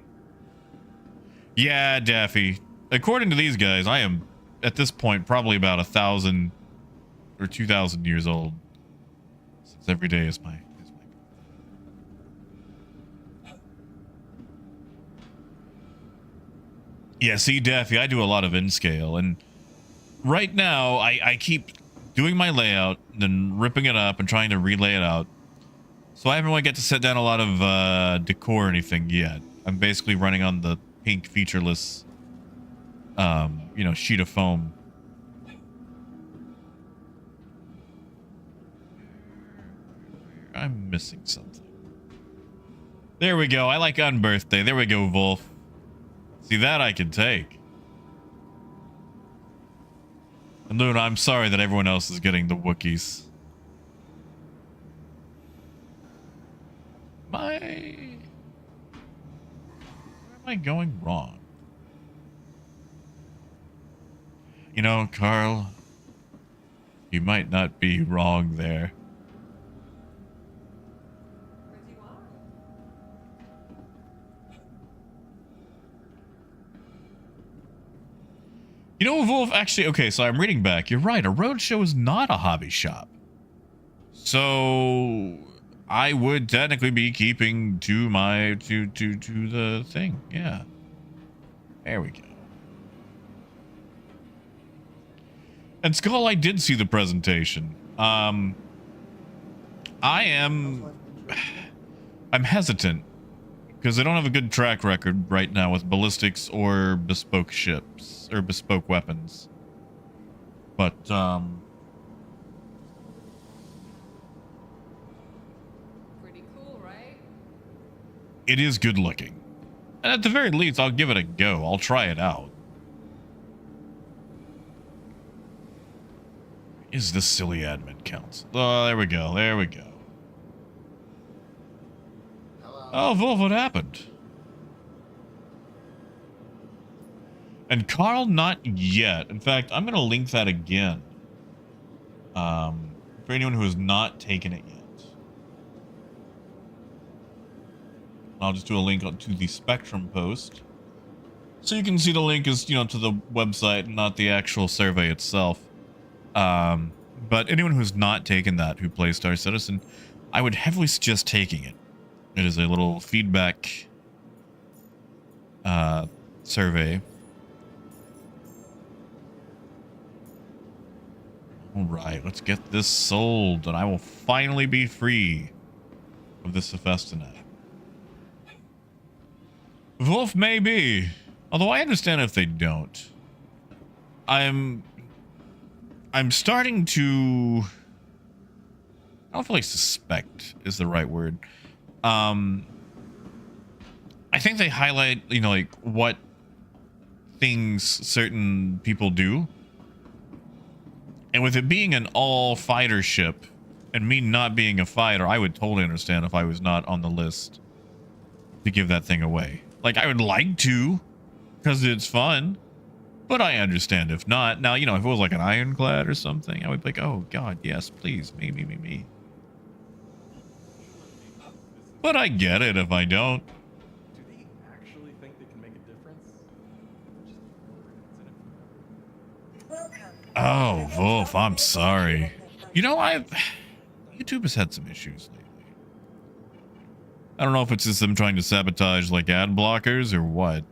Yeah, Daffy. According to these guys, I am, at this point, probably about 1,000 or 2,000 years old. Since every day is my... Yeah, see, Daffy, I do a lot of N-scale, and right now, I keep doing my layout, then ripping it up and trying to relay it out. So I haven't really get to set down a lot of decor or anything yet. I'm basically running on the pink featureless, you know, sheet of foam. I'm missing something. There we go. I like unbirthday. There we go, Wolf. See, that I can take. And Luna, I'm sorry that everyone else is getting the Wookiees. Where am I going wrong? You know, Carl, you might not be wrong there. You know, Wolf, actually, okay, so I'm reading back. You're right. A roadshow is not a hobby shop. So I would technically be keeping to my to the thing. Yeah. There we go. And Skull, I did see the presentation. I'm hesitant because I don't have a good track record right now with ballistics or bespoke ships or bespoke weapons. But pretty cool, right? it is good looking. And at the very least, I'll give it a go. I'll try it out. Is the silly admin counts? Oh, there we go. There we go. Oh, Wolf, what happened? And Carl, not yet. In fact, I'm going to link that again. For anyone who has not taken it yet. I'll just do a link to the Spectrum post. So you can see the link is, you know, to the website, not the actual survey itself. But anyone who's not taken that, who plays Star Citizen, I would heavily suggest taking it. It is a little feedback survey. All right, let's get this sold, and I will finally be free of this Hephaestonite. Wolf may be, although I understand if they don't. I'm starting to, I don't feel like suspect is the right word. I think they highlight, you know, like what things certain people do. And with it being an all fighter ship and me not being a fighter, I would totally understand if I was not on the list to give that thing away. Like, I would like to, because it's fun, but I understand if not. Now, you know, if it was like an ironclad or something, I would be like, oh god, yes, please, me. But I get it if I don't. Do they actually think they can make a difference? Welcome. Oh, Wolf, I'm sorry. You know, YouTube has had some issues lately. I don't know if it's just them trying to sabotage like ad blockers or what.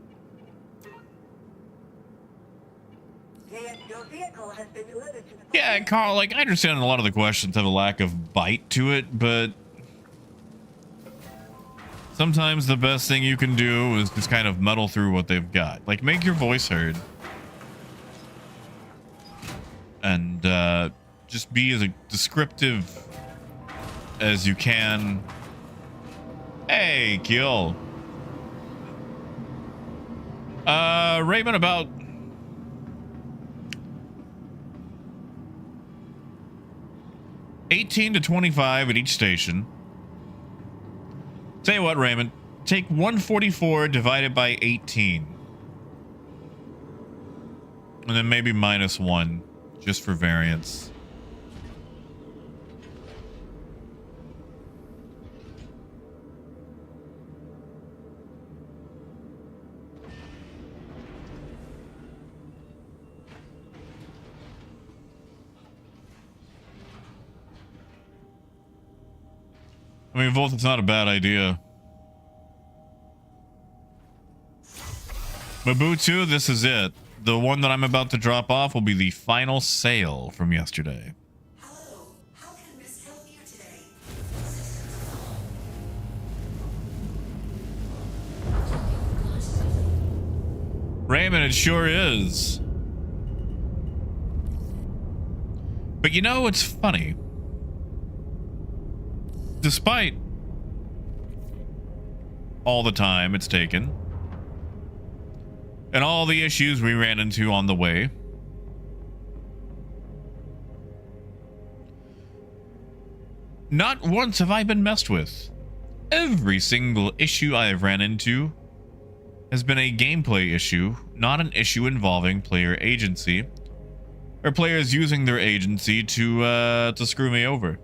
Your vehicle has been delivered to the Yeah, Carl, like, I understand a lot of the questions have a lack of bite to it, but sometimes the best thing you can do is just kind of muddle through what they've got. Like, make your voice heard. And just be as descriptive as you can. Hey, kill. Raymond, about $18 to $25 at each station. Tell you what, Raymond, take 144 divided by 18. And then maybe -1, just for variance. I mean, Volt, it's not a bad idea. Mabutu, this is it. The one that I'm about to drop off will be the final sale from yesterday. Hello, how can Miss help you today? Raymond, it sure is. But you know, it's funny. Despite all the time it's taken and all the issues we ran into on the way, not once have I been messed with. Every single issue I have ran into has been a gameplay issue, not an issue involving player agency or players using their agency to screw me over.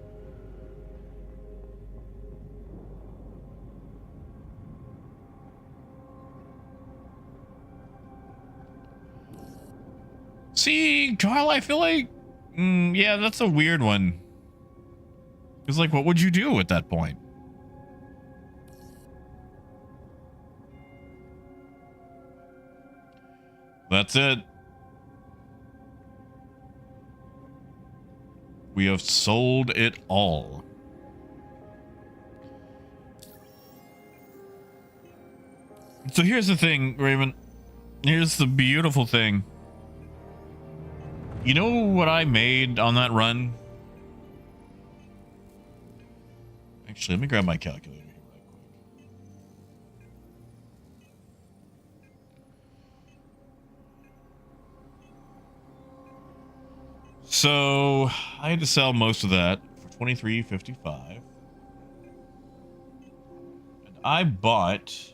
See, Carl, I feel like, yeah, that's a weird one. It's like, what would you do at that point? That's it. We have sold it all. So here's the thing, Raymond. Here's the beautiful thing. You know what I made on that run? Actually, let me grab my calculator here real quick. So I had to sell most of that for $23.55. And I bought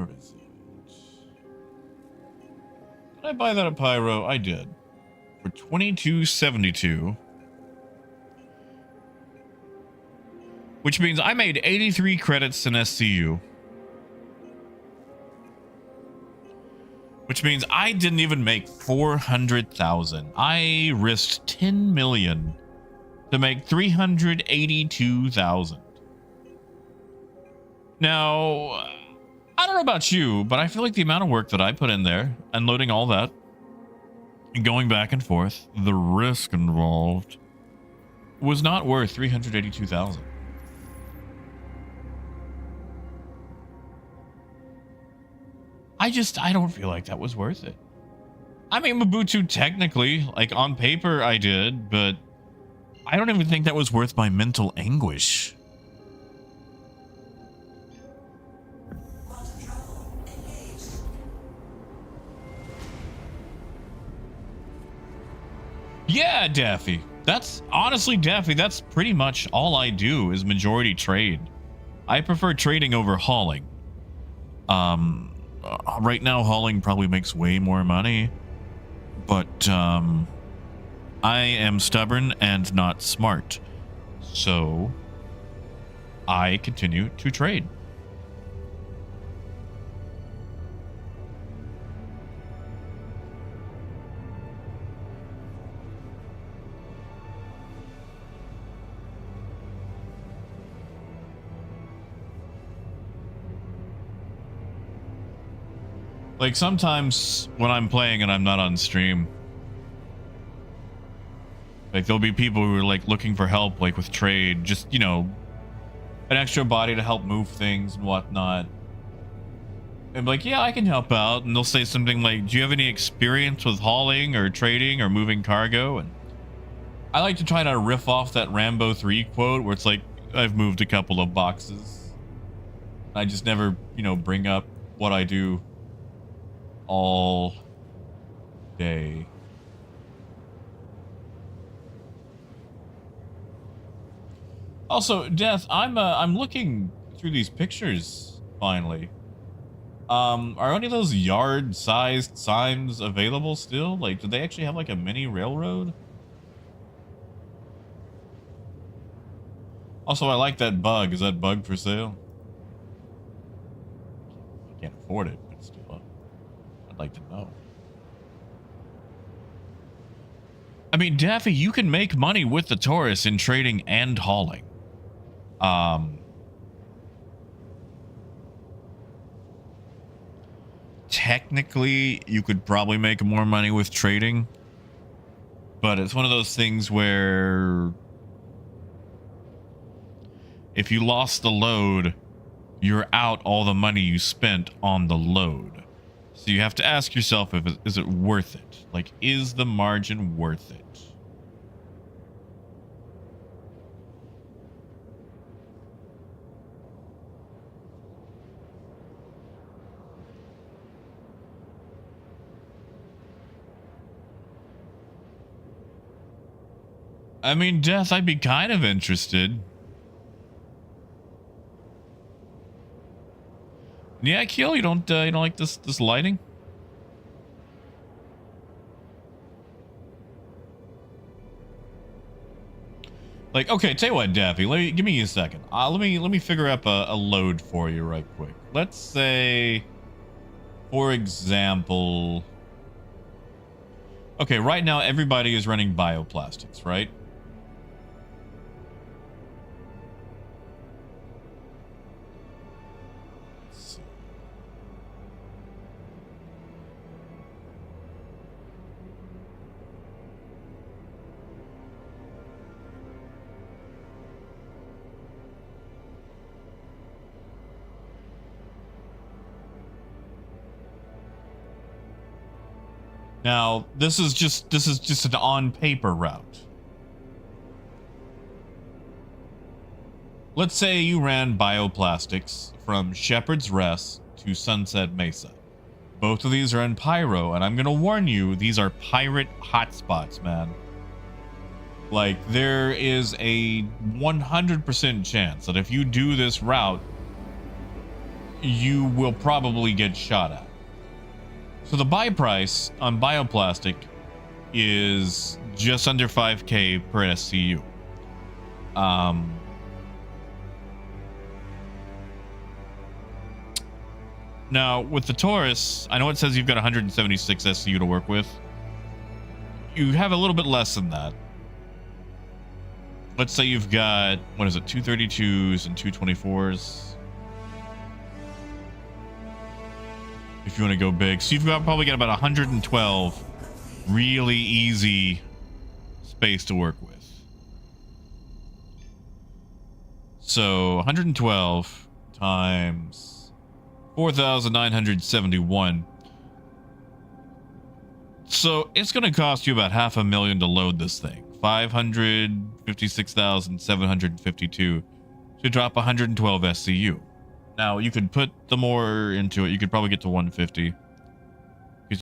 Where is it? Did I buy that at Pyro? I did. For $22.72. Which means I made 83 credits in SCU. Which means I didn't even make 400,000. I risked 10 million to make 382,000. Now, I don't know about you, but I feel like the amount of work that I put in there, unloading all that, and going back and forth, the risk involved was not worth 382,000. I don't feel like that was worth it. I mean, Mobutu, technically, like on paper I did, but I don't even think that was worth my mental anguish. Quantum travel engaged. Yeah, Daffy. That's honestly, Daffy, that's pretty much all I do is majority trade. I prefer trading over hauling. Right now, hauling probably makes way more money, but I am stubborn and not smart, so I continue to trade. Like sometimes when I'm playing and I'm not on stream, like there'll be people who are like looking for help, like with trade, just, you know, an extra body to help move things and whatnot. And I'm like, yeah, I can help out. And they'll say something like, do you have any experience with hauling or trading or moving cargo? And I like to try to riff off that Rambo 3 quote where it's like, I've moved a couple of boxes. I just never, you know, bring up what I do all day. Also, Death, I'm looking through these pictures finally. Are any of those yard-sized signs available still? Like, do they actually have like a mini railroad? Also, I like that bug. Is that bug for sale? I can't afford it, but still, I'd like to know. I mean, Daffy, you can make money with the Taurus in trading and hauling. Technically, you could probably make more money with trading, but it's one of those things where if you lost the load, you're out all the money you spent on the load. So you have to ask yourself, is it worth it? Like, is the margin worth it? I mean, Death, I'd be kind of interested. Yeah, Keel, you don't like this lighting? Like, okay, tell you what, Daffy, give me a second. Let me figure up a load for you right quick. Let's say, for example, okay, right now everybody is running bioplastics, right? Now, this is just an on paper route. Let's say you ran bioplastics from Shepherd's Rest to Sunset Mesa. Both of these are in Pyro, and I'm gonna warn you, these are pirate hotspots, man. Like, there is a 100% chance that if you do this route, you will probably get shot at. So the buy price on bioplastic is just under 5K per SCU. Now, with the Taurus, I know it says you've got 176 SCU to work with. You have a little bit less than that. Let's say you've got, what is it, 232s and 224s. If you want to go big. So you've got probably got about 112 really easy space to work with. So 112 times 4,971. So it's going to cost you about $500,000 to load this thing. 556,752 to drop 112 SCU. Now you could put the more into it. You could probably get to 150.